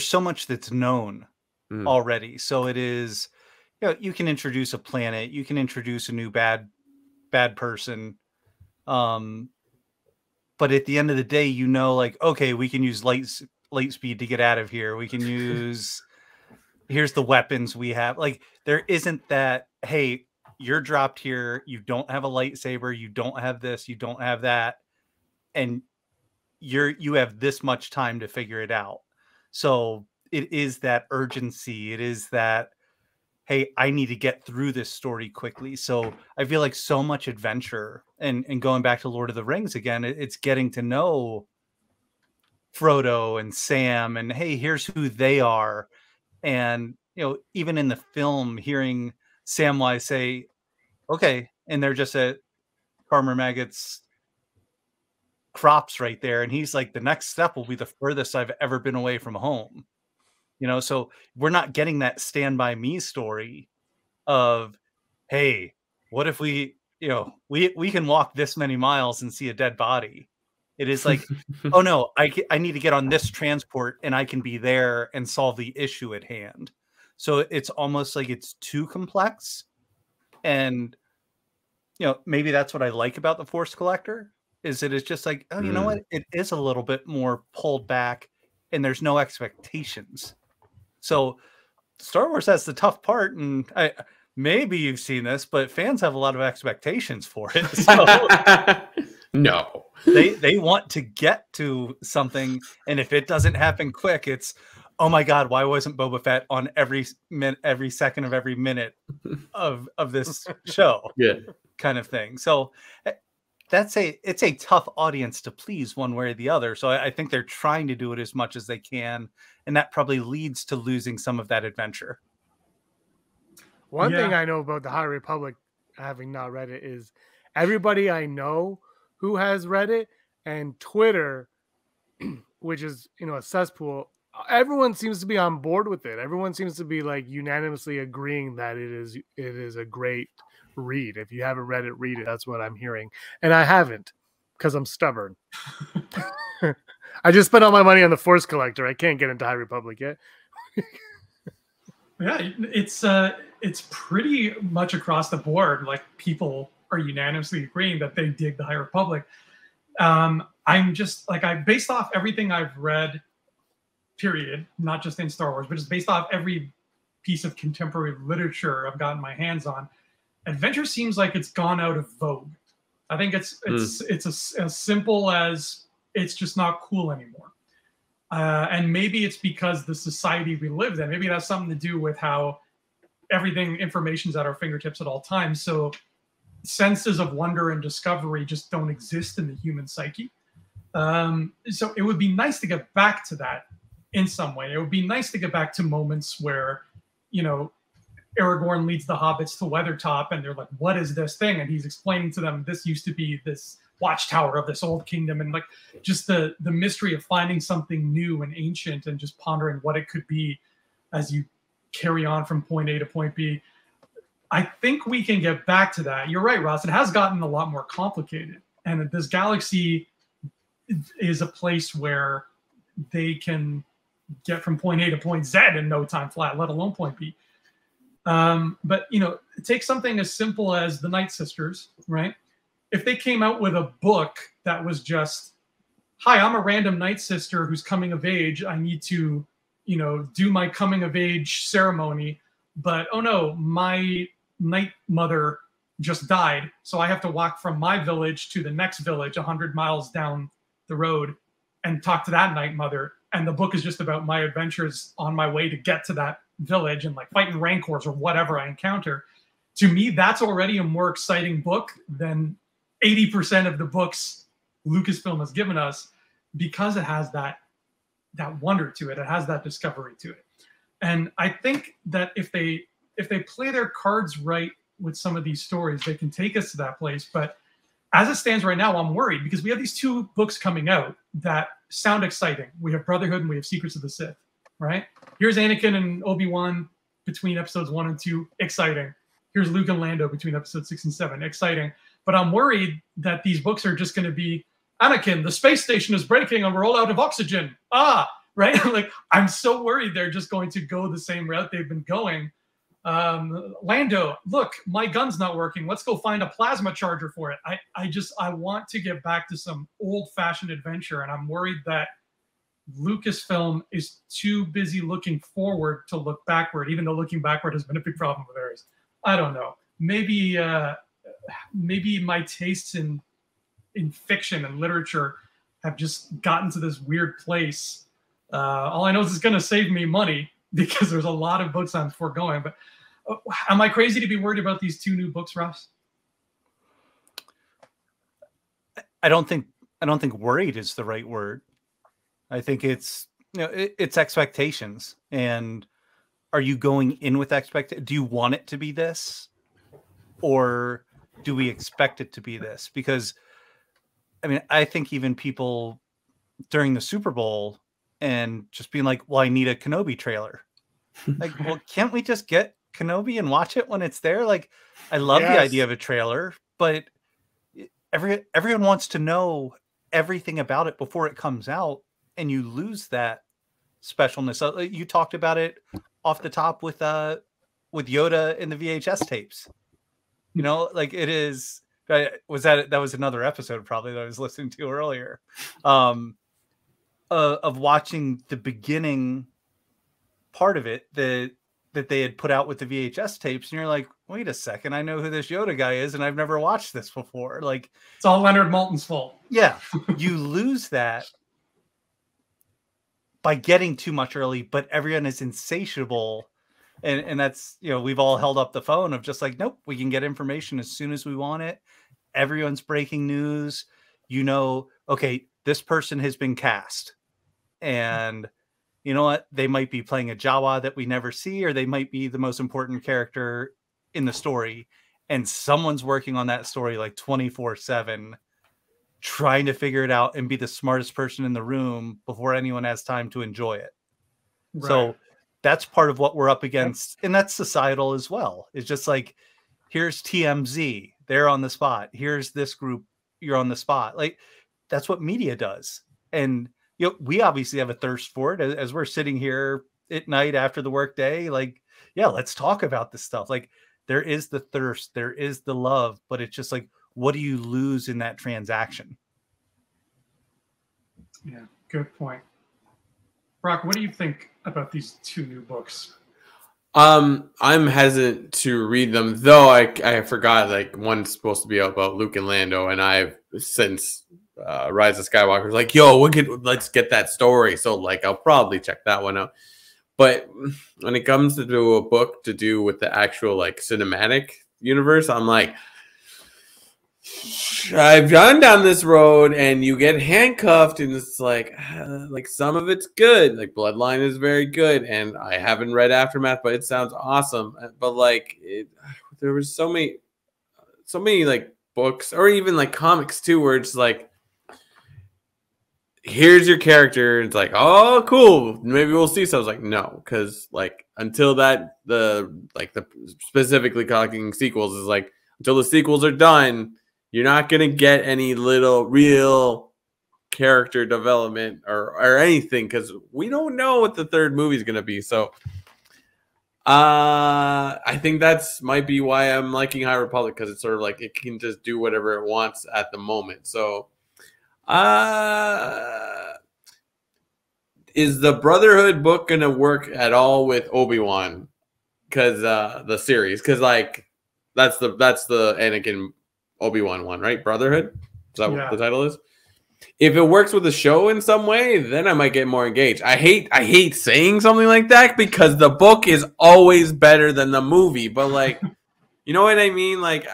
Speaker 4: so much that's known already. So it is, you can introduce a planet, you can introduce a new bad person, But at the end of the day, you know, like, okay, we can use light speed to get out of here. We can use, here's the weapons we have. Like, there isn't that, hey, you're dropped here. You don't have a lightsaber. You don't have this. You don't have that. And you have this much time to figure it out. So it is that urgency. It is that, hey, I need to get through this story quickly. So I feel like so much adventure, and going back to Lord of the Rings again, it's getting to know Frodo and Sam, and hey, here's who they are. And, you know, even in the film, hearing Samwise say, okay, and they're just at Farmer Maggot's crops right there. And he's like, the next step will be the furthest I've ever been away from home. You know, so we're not getting that Stand By Me story of, hey, what if we, you know, we can walk this many miles and see a dead body. It is like, oh no, I need to get on this transport and I can be there and solve the issue at hand. So it's almost like it's too complex. And, you know, maybe that's what I like about the Force Collector, is that it's just like, oh, you know what? It is a little bit more pulled back and there's no expectations. So Star Wars has the tough part, and maybe you've seen this, but fans have a lot of expectations for it. So
Speaker 5: no,
Speaker 4: they want to get to something, and if it doesn't happen quick, it's, oh my God, why wasn't Boba Fett on every second of every minute of this show?
Speaker 5: Yeah,
Speaker 4: kind of thing. So it's a tough audience to please one way or the other. So I think they're trying to do it as much as they can, and that probably leads to losing some of that adventure.
Speaker 3: One thing I know about the High Republic, having not read it, is everybody I know who has read it, and Twitter, which is, you know, a cesspool, everyone seems to be on board with it. Everyone seems to be like unanimously agreeing that it is a great read. If you haven't read it, read it. That's what I'm hearing. And I haven't, because I'm stubborn. I just spent all my money on the Force Collector. I can't get into High Republic yet.
Speaker 6: Yeah, it's pretty much across the board. Like, people are unanimously agreeing that they dig the High Republic. I'm just like, based off everything I've read, period, not just in Star Wars, but just based off every piece of contemporary literature I've gotten my hands on, adventure seems like it's gone out of vogue. I think it's as simple as it's just not cool anymore. And maybe it's because the society we live in, maybe it has something to do with how information's at our fingertips at all times. So senses of wonder and discovery just don't exist in the human psyche. So it would be nice to get back to that in some way. It would be nice to get back to moments where, you know, Aragorn leads the hobbits to Weathertop, and they're like, what is this thing? And he's explaining to them, this used to be this watchtower of this old kingdom. And like, just the mystery of finding something new and ancient and just pondering what it could be as you carry on from point A to point B. I think we can get back to that. You're right, Ross. It has gotten a lot more complicated. And this galaxy is a place where they can get from point A to point Z in no time flat, let alone point B. But, you know, take something as simple as the Night Sisters, right? If they came out with a book that was just, hi, I'm a random Night Sister who's coming of age. I need to, you know, do my coming of age ceremony. But, oh no, my Night Mother just died. So I have to walk from my village to the next village 100 miles down the road and talk to that Night Mother. And the book is just about my adventures on my way to get to that village and like fighting rancors or whatever I encounter. To me, that's already a more exciting book than 80% of the books Lucasfilm has given us, because it has that wonder to it. It has that discovery to it. And I think that if they play their cards right with some of these stories, they can take us to that place. But as it stands right now, I'm worried, because we have these two books coming out that sound exciting. We have Brotherhood and we have Secrets of the Sith, right? Here's Anakin and Obi-Wan between episodes 1 and 2, exciting. Here's Luke and Lando between episodes 6 and 7, exciting. But I'm worried that these books are just going to be, Anakin, the space station is breaking and we're all out of oxygen. Right? Like, I'm so worried they're just going to go the same route they've been going, Lando, look, my gun's not working. Let's go find a plasma charger for it. I want to get back to some old-fashioned adventure, and I'm worried that Lucasfilm is too busy looking forward to look backward, even though looking backward has been a big problem with theirs. I don't know. Maybe my tastes in fiction and literature have just gotten to this weird place. All I know is it's going to save me money because there's a lot of books I'm foregoing. But am I crazy to be worried about these 2 new books, Ross?
Speaker 4: I don't think worried is the right word. I think it's, you know, it's expectations. And are you going in with expectations? Do you want it to be this, or do we expect it to be this? Because I mean, I think even people during the Super Bowl and just being like, well, I need a Kenobi trailer. Like, well, can't we just get Kenobi and watch it when it's there? Like, I love the idea of a trailer, but everyone wants to know everything about it before it comes out, and you lose that specialness. You talked about it off the top with Yoda in the VHS tapes. You know, like it is. That was another episode probably that I was listening to earlier, of watching the beginning part of it that they had put out with the VHS tapes, and you're like, wait a second, I know who this Yoda guy is, and I've never watched this before. Like,
Speaker 6: it's all Leonard Maltin's fault.
Speaker 4: Yeah, you lose that by getting too much early, but everyone is insatiable. And that's, you know, we've all held up the phone of just like, nope, we can get information as soon as we want it. Everyone's breaking news. You know, okay, this person has been cast. And you know what? They might be playing a Jawa that we never see, or they might be the most important character in the story. And someone's working on that story like 24/7, trying to figure it out and be the smartest person in the room before anyone has time to enjoy it. Right. So that's part of what we're up against. And that's societal as well. It's just like, here's TMZ, they're on the spot. Here's this group, you're on the spot. Like, that's what media does. And, you know, we obviously have a thirst for it as we're sitting here at night after the work day. Like, yeah, let's talk about this stuff. Like, there is the thirst, there is the love, but it's just like, what do you lose in that transaction?
Speaker 6: Yeah, good point. Brock, what do you think about these 2 new books?
Speaker 5: I'm hesitant to read them, though I forgot like one's supposed to be about Luke and Lando, and I've since Rise of Skywalker like, yo, let's get that story. So like I'll probably check that one out. But when it comes to do a book to do with the actual like cinematic universe, I'm like, I've gone down this road and you get handcuffed, and it's like some of it's good. Like Bloodline is very good, and I haven't read Aftermath, but it sounds awesome. But like there was so many like books or even like comics too, where it's like, here's your character. It's like, oh, cool. Maybe we'll see. So I was like, no, because like until that the specifically talking sequels is like until the sequels are done, you're not going to get any little real character development or anything, because we don't know what the 3rd movie is going to be. So I think that's might be why I'm liking High Republic, because it's sort of like it can just do whatever it wants at the moment. So is the Brotherhood book going to work at all with Obi-Wan? Because the series, because like that's the Anakin Obi-Wan one, right? Brotherhood? Is that what the title is? If it works with the show in some way, then I might get more engaged. I hate saying something like that because the book is always better than the movie. But like, you know what I mean? Like,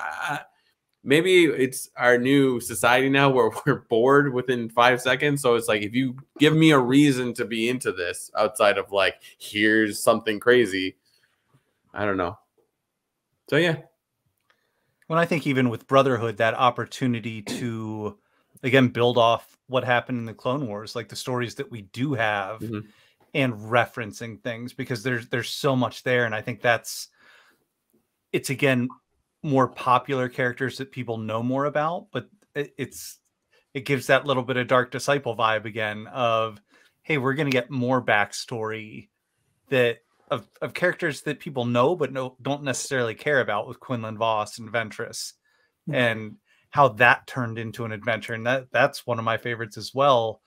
Speaker 5: maybe it's our new society now where we're bored within 5 seconds. So it's like, if you give me a reason to be into this outside of like, here's something crazy, I don't know. So yeah.
Speaker 4: Well, I think even with Brotherhood, that opportunity to, again, build off what happened in the Clone Wars, like the stories that we do have, and referencing things, because there's so much there. And I think it's again, more popular characters that people know more about, but it gives that little bit of Dark Disciple vibe again of, hey, we're going to get more backstory that of characters that people know but don't necessarily care about, with Quinlan Vos and Ventress, and how that turned into an adventure. And that's one of my favorites as well,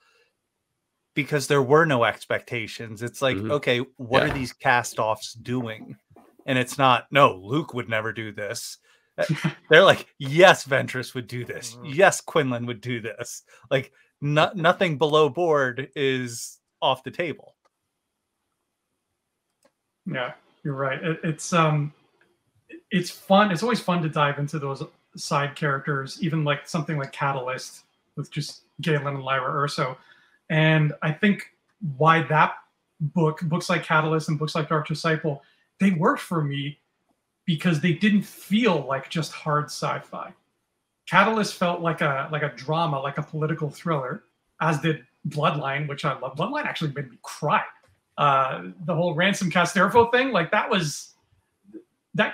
Speaker 4: because there were no expectations. It's like, okay, what are these cast-offs doing? And it's not, no, Luke would never do this. They're like, yes, Ventress would do this. Yes, Quinlan would do this. Like, nothing below board is off the table.
Speaker 6: Yeah, you're right. It's fun. It's always fun to dive into those side characters, even like something like Catalyst with just Galen and Lyra Urso. And I think why that books like Catalyst and books like Dark Disciple, they worked for me because they didn't feel like just hard sci-fi. Catalyst felt like a drama, like a political thriller, as did Bloodline, which I love. Bloodline actually made me cry. The whole Ransom Casterfo thing, like that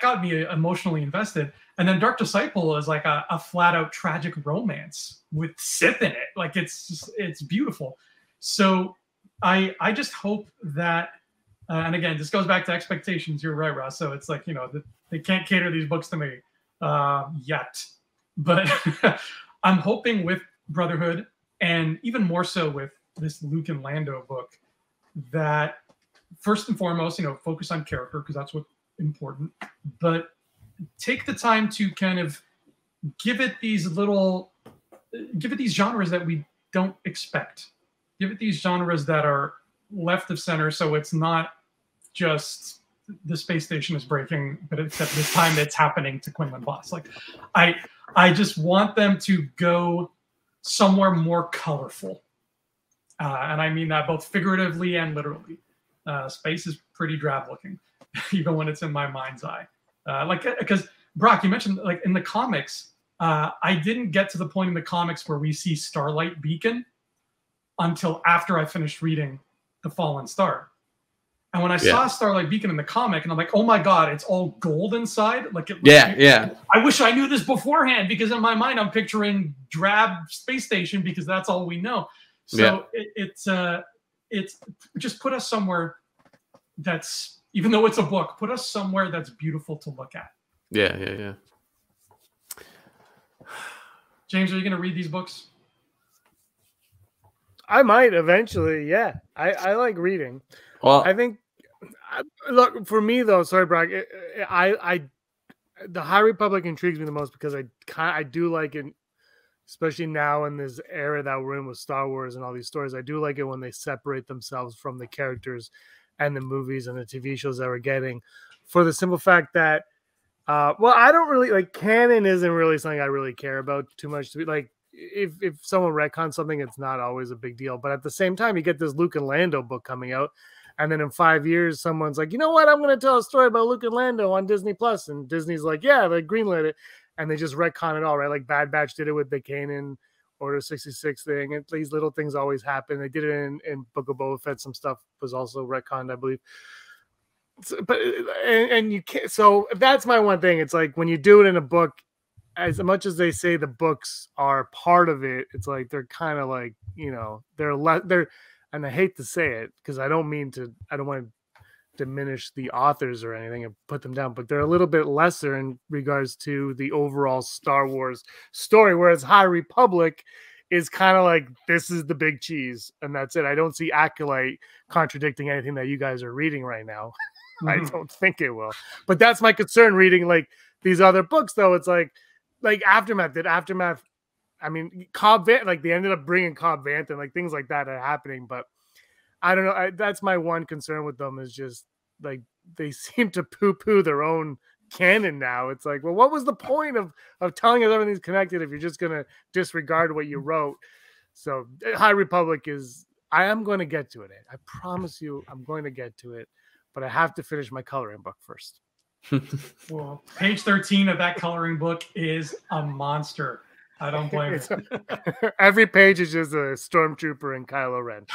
Speaker 6: got me emotionally invested. And then Dark Disciple is like a flat out tragic romance with Sith in it. Like it's beautiful. So I just hope that, and again, this goes back to expectations. You're right, Ross. So it's like, they can't cater these books to me yet. But I'm hoping with Brotherhood, and even more so with this Luke and Lando book, that first and foremost, focus on character, because that's what's important, but take the time to kind of give it these genres that we don't expect. Give it these genres that are left of center, so it's not just the space station is breaking, but except this time it's happening to Quinlan Vos. Like, I just want them to go somewhere more colorful. And I mean that both figuratively and literally. Space is pretty drab looking, even when it's in my mind's eye. Because Brock, you mentioned like in the comics, I didn't get to the point in the comics where we see Starlight Beacon until after I finished reading The Fallen Star. And when I saw Starlight Beacon in the comic, and I'm like, oh my God, it's all gold inside. Like, I wish I knew this beforehand, because in my mind I'm picturing drab space station, because that's all we know. So it's just put us somewhere that's, even though it's a book, put us somewhere that's beautiful to look at.
Speaker 5: Yeah.
Speaker 6: James, are you going to read these books?
Speaker 3: I might eventually. Yeah, I like reading.
Speaker 5: Well,
Speaker 3: I think, look, for me though, sorry, Brock, the High Republic intrigues me the most, because I do like it, especially now in this era that we're in with Star Wars and all these stories. I do like it when they separate themselves from the characters and the movies and the TV shows that we're getting, for the simple fact that, I don't really like, canon isn't really something I really care about too much. To be like, if someone retcons something, it's not always a big deal. But at the same time, you get this Luke and Lando book coming out, and then in 5 years, someone's like, you know what? I'm going to tell a story about Luke and Lando on Disney Plus, and Disney's like, yeah, they greenlit it, and they just retcon it all, right? Like Bad Batch did it with the Kanan Order 66 thing, and these little things always happen. They did it in Book of Boba Fett. Some stuff was also retconned, I believe. So, but you can't. So that's my one thing. It's like when you do it in a book, as much as they say the books are part of it, it's like they're kind of like, they're, and I hate to say it because I don't want to diminish the authors or anything and put them down, but they're a little bit lesser in regards to the overall Star Wars story, whereas High Republic is kind of like, this is the big cheese and that's it. I don't see Acolyte contradicting anything that you guys are reading right now. I don't think it will, but that's my concern reading like these other books though. It's like Aftermath. I mean, Cobb Vanth, like they ended up bringing Cobb Vanth and like things like that are happening, but I don't know. That's my one concern with them, is just like they seem to poo-poo their own canon now. It's like, well, what was the point of telling us everything's connected if you're just going to disregard what you wrote? So High Republic I am going to get to it. I promise you I'm going to get to it, but I have to finish my coloring book first.
Speaker 6: Well, page 13 of that coloring book is a monster. I don't blame you.
Speaker 3: Every page is just a stormtrooper and Kylo Ren.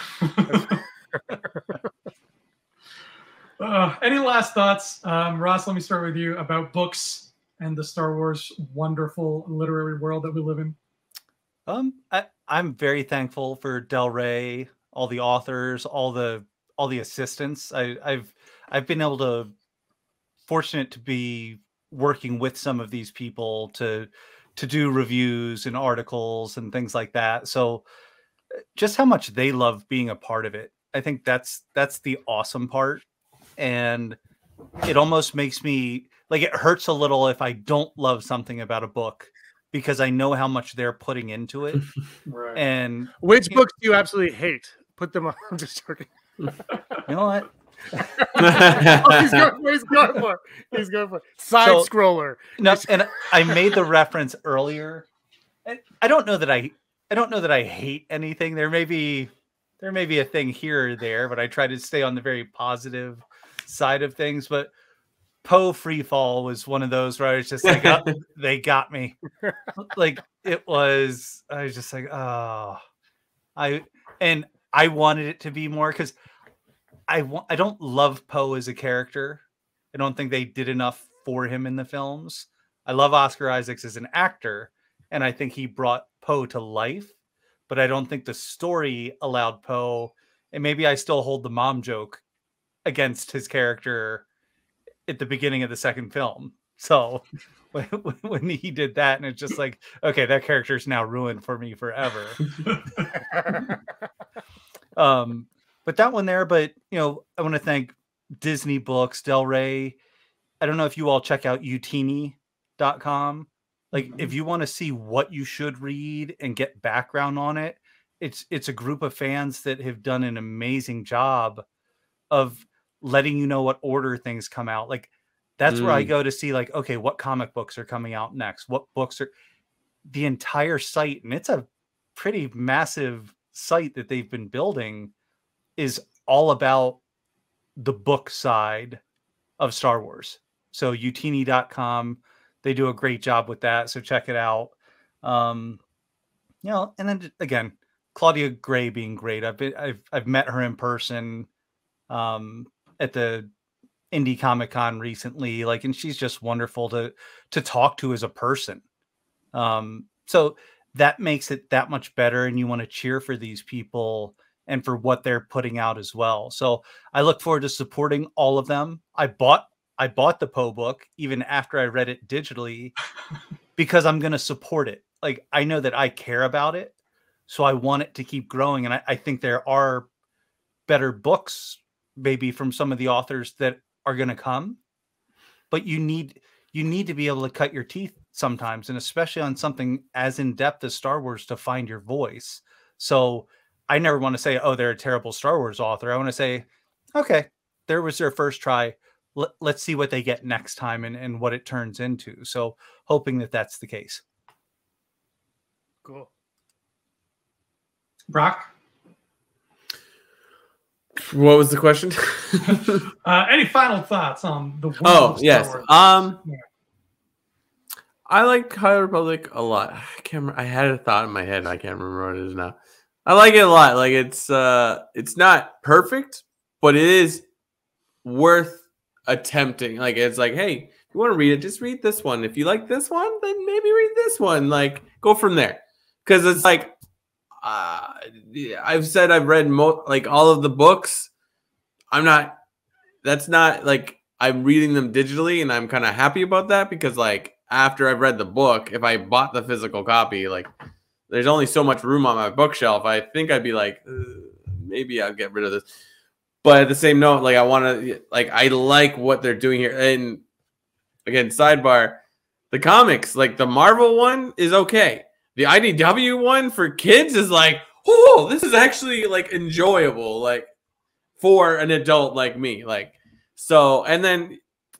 Speaker 6: Any last thoughts? Ross, let me start with you about books and the Star Wars wonderful literary world that we live in.
Speaker 4: I'm very thankful for Del Rey, all the authors, all the the assistants. I've been able to fortunate to be working with some of these people to do reviews and articles and things like that. So just how much they love being a part of it. I think that's the awesome part. And it almost makes me like, it hurts a little if I don't love something about a book, because I know how much they're putting into it.
Speaker 6: Right.
Speaker 4: And
Speaker 3: Which books do you absolutely hate? Put them on. I'm just joking.
Speaker 4: you know what?
Speaker 3: Oh, he's going for it. He's going for it. Side scroller.
Speaker 4: No, and I made the reference earlier. And I don't know that I hate anything. There may be a thing here or there, but I try to stay on the very positive side of things. But Poe Freefall was one of those where I was just like, oh, they got me. Like I was just like, oh, I wanted it to be more, because I don't love Poe as a character. I don't think they did enough for him in the films. I love Oscar Isaacs as an actor, and I think he brought Poe to life, but I don't think the story allowed Poe, and maybe I still hold the mom joke against his character at the beginning of the second film. So when he did that, and it's just like, okay, that character is now ruined for me forever. But that one there, but I want to thank Disney Books, Del Rey. I don't know if you all check out utini.com. Like, if you want to see what you should read and get background on it, it's a group of fans that have done an amazing job of letting you know what order things come out. Like, that's where I go to see, like, okay, what comic books are coming out next? What books are the entire site? And it's a pretty massive site that they've been building, is all about the book side of Star Wars. So utini.com, they do a great job with that. So check it out. And then again, Claudia Gray being great. I've met her in person at the Indie Comic Con recently, like, and she's just wonderful to talk to as a person. So that makes it that much better, and you want to cheer for these people and for what they're putting out as well. So I look forward to supporting all of them. I bought the Poe book even after I read it digitally, because I'm going to support it. Like, I know that I care about it, so I want it to keep growing. And I think there are better books maybe from some of the authors that are going to come, but you need to be able to cut your teeth sometimes, and especially on something as in-depth as Star Wars, to find your voice. So I never want to say, oh, they're a terrible Star Wars author. I want to say, okay, there was their first try. Let's see what they get next time and what it turns into. So hoping that that's the case.
Speaker 3: Cool.
Speaker 6: Brock?
Speaker 5: What was the question?
Speaker 6: Any final thoughts on the world of Star
Speaker 5: yes.
Speaker 6: Wars?
Speaker 5: I like High Republic a lot. I can't remember. I had a thought in my head. I can't remember what it is now. I like it a lot. Like, it's not perfect, but it is worth attempting. Like, it's like, hey, if you want to read it, just read this one. If you like this one, then maybe read this one. Like, go from there. Because it's like, I've said I've read all of the books. That's not like I'm reading them digitally, and I'm kind of happy about that, because like after I've read the book, if I bought the physical copy, like there's only so much room on my bookshelf. I think I'd be like, maybe I'll get rid of this. But at the same note, like, I want to, like, I like what they're doing here. And again, sidebar, the comics, like the Marvel one is okay. The IDW one for kids is like, oh, this is actually like enjoyable, like for an adult like me. Like, so, and then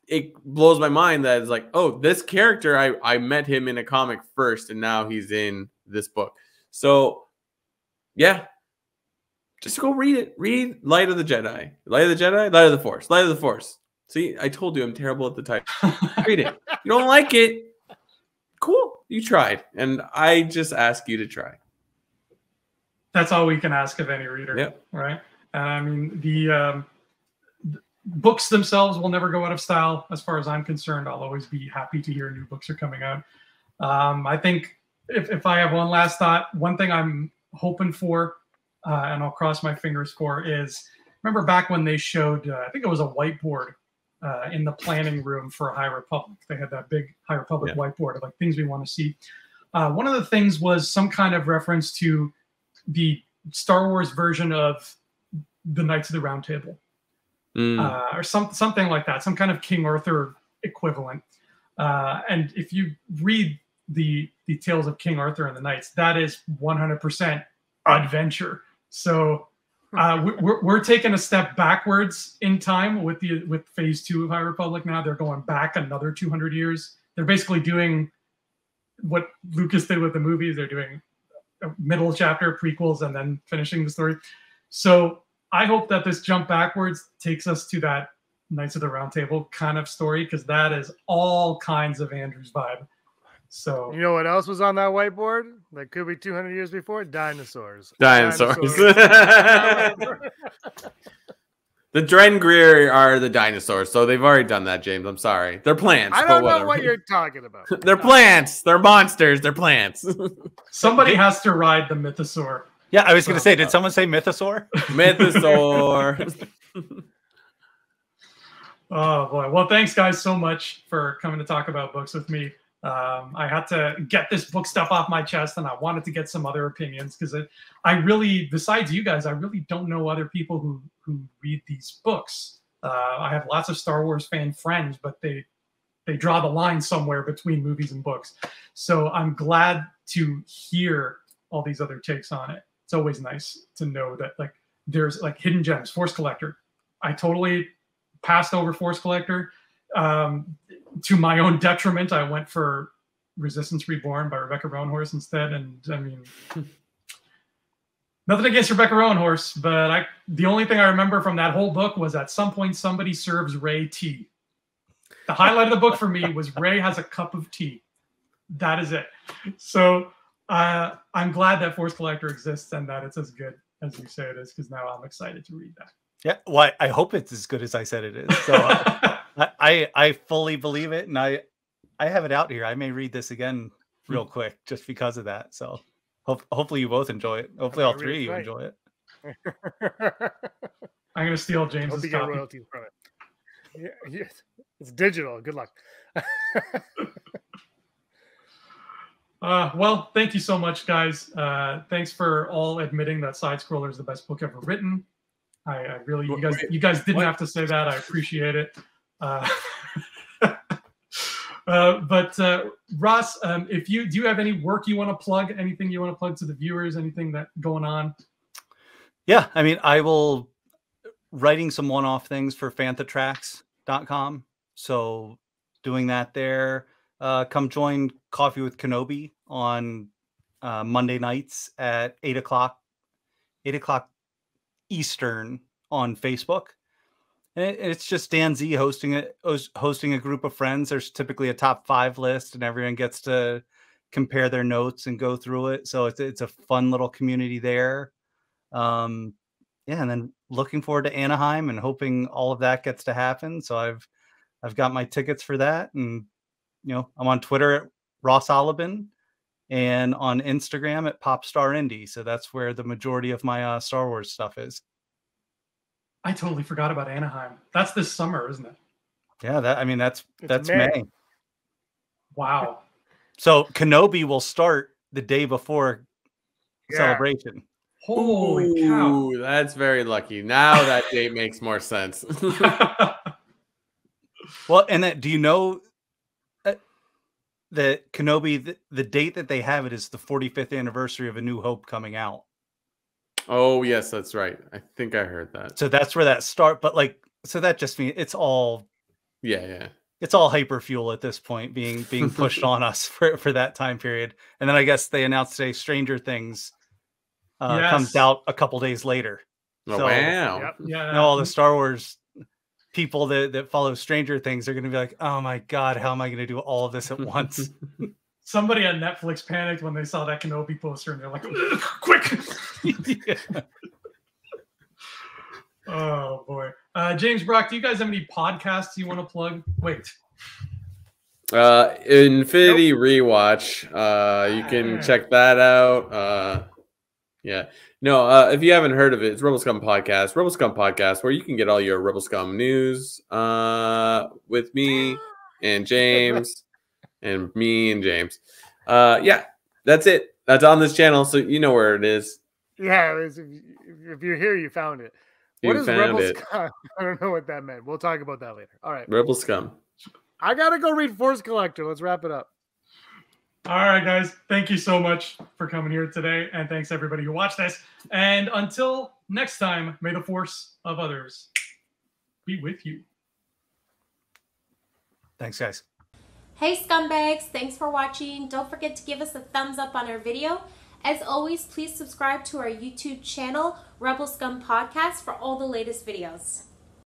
Speaker 5: it blows my mind that it's like, oh, this character, I met him in a comic first, and now he's in this book. So yeah, just go read it. Read Light of the Jedi. Light of the Jedi? Light of the Force. Light of the Force. See, I told you I'm terrible at the title. Read it. You don't like it? Cool. You tried. And I just ask you to try.
Speaker 6: That's all we can ask of any reader.
Speaker 5: Yep.
Speaker 6: Right? I mean, the books themselves will never go out of style. As far as I'm concerned, I'll always be happy to hear new books are coming out. I think if I have one last thought, one thing I'm hoping for, and I'll cross my fingers for, is remember back when they showed, I think it was a whiteboard in the planning room for High Republic. They had that big High Republic whiteboard of like things we want to see. One of the things was some kind of reference to the Star Wars version of the Knights of the Round Table, or something like that, some kind of King Arthur equivalent. And if you read the Tales of King Arthur and the Knights, that is 100% adventure. So we're taking a step backwards in time with Phase 2 of High Republic. Now they're going back another 200 years. They're basically doing what Lucas did with the movies. They're doing a middle chapter, prequels, and then finishing the story. So I hope that this jump backwards takes us to that Knights of the Round Table kind of story, because that is all kinds of Andrew's vibe. So
Speaker 3: you know what else was on that whiteboard that could be 200 years before? Dinosaurs.
Speaker 5: Dinosaurs. The Drengir are the dinosaurs, so they've already done that, James. I'm sorry. They're plants.
Speaker 3: I don't know what you're talking about.
Speaker 5: They're plants. They're monsters. They're plants.
Speaker 6: Somebody has to ride the mythosaur.
Speaker 4: Yeah, I was going to say, did someone say mythosaur?
Speaker 5: Mythosaur.
Speaker 6: Oh boy. Well, thanks guys so much for coming to talk about books with me. I had to get this book stuff off my chest, and I wanted to get some other opinions, because I really, besides you guys, I really don't know other people who read these books. I have lots of Star Wars fan friends, but they draw the line somewhere between movies and books. So I'm glad to hear all these other takes on it. It's always nice to know that like there's like hidden gems. Force Collector, I totally passed over Force Collector. To my own detriment, I went for Resistance Reborn by Rebecca Roanhorse instead. And I mean, nothing against Rebecca Roanhorse, but the only thing I remember from that whole book was at some point somebody serves Rey tea. The highlight of the book for me was Rey has a cup of tea. That is it. So I'm glad that Force Collector exists and that it's as good as you say it is, because now I'm excited to read that.
Speaker 4: Yeah, well, I hope it's as good as I said it is. So I fully believe it, and I have it out here. I may read this again real quick just because of that. So hopefully you both enjoy it. Hopefully all three of you enjoy it.
Speaker 6: I'm gonna steal James's
Speaker 3: hope you get
Speaker 6: copy.
Speaker 3: royalties from it. Yeah, it's digital. Good luck.
Speaker 6: Well, thank you so much, guys. Thanks for all admitting that Side Scroller is the best book ever written. I really, you guys didn't have to say that. I appreciate it. But Ross, do you have any work you want to plug? Anything you want to plug to the viewers? Anything that going on?
Speaker 4: Yeah, I mean, I will writing some one-off things for fanthatracks.com. So doing that there. Come join Coffee with Kenobi on Monday nights at 8 o'clock Eastern on Facebook. And it's just Dan Z hosting a group of friends. There's typically a top 5 list, and everyone gets to compare their notes and go through it. So it's a fun little community there. Yeah, and then looking forward to Anaheim and hoping all of that gets to happen. So I've got my tickets for that, and I'm on Twitter at Ross Holliban and on Instagram at PopstarIndie. So that's where the majority of my Star Wars stuff is.
Speaker 6: I totally forgot about Anaheim. That's this summer, isn't it?
Speaker 4: Yeah, that's May.
Speaker 6: Wow.
Speaker 4: So Kenobi will start the day before Celebration.
Speaker 6: Holy cow.
Speaker 5: That's very lucky. Now that date makes more sense.
Speaker 4: Well, and do you know that Kenobi, the date that they have it is the 45th anniversary of A New Hope coming out.
Speaker 5: Oh, yes, that's right. I think I heard that.
Speaker 4: So that's where that start. But so that just means it's all, it's all hyperfuel at this point being pushed on us for that time period. And then I guess they announced today Stranger Things comes out a couple days later.
Speaker 5: Oh, so, wow.
Speaker 6: Yep. Yeah.
Speaker 4: All the Star Wars people that follow Stranger Things are going to be like, oh my God, how am I going to do all of this at once?
Speaker 6: Somebody on Netflix panicked when they saw that Kenobi poster, and they're like, quick.
Speaker 4: Yeah.
Speaker 6: Oh boy. James, Brock, do you guys have any podcasts you want to plug? Wait.
Speaker 5: Infinity Rewatch. You can check that out. Yeah. No, if you haven't heard of it, it's Rebel Scum Podcast. Rebel Scum Podcast, where you can get all your Rebel Scum news with me and James and me and James. Yeah, that's it. That's on this channel, so you know where it is.
Speaker 3: Yeah, if you're here, you found it. What is Rebel Scum? I don't know what that meant. We'll talk about that later. All right.
Speaker 5: Rebel Scum.
Speaker 3: I got to go read Force Collector. Let's wrap it up.
Speaker 6: All right, guys. Thank you so much for coming here today. And thanks everybody who watched this. And until next time, may the force of others be with you.
Speaker 4: Thanks, guys.
Speaker 1: Hey scumbags, thanks for watching. Don't forget to give us a thumbs up on our video. As always, please subscribe to our YouTube channel, Rebel Scum Podcast, for all the latest videos.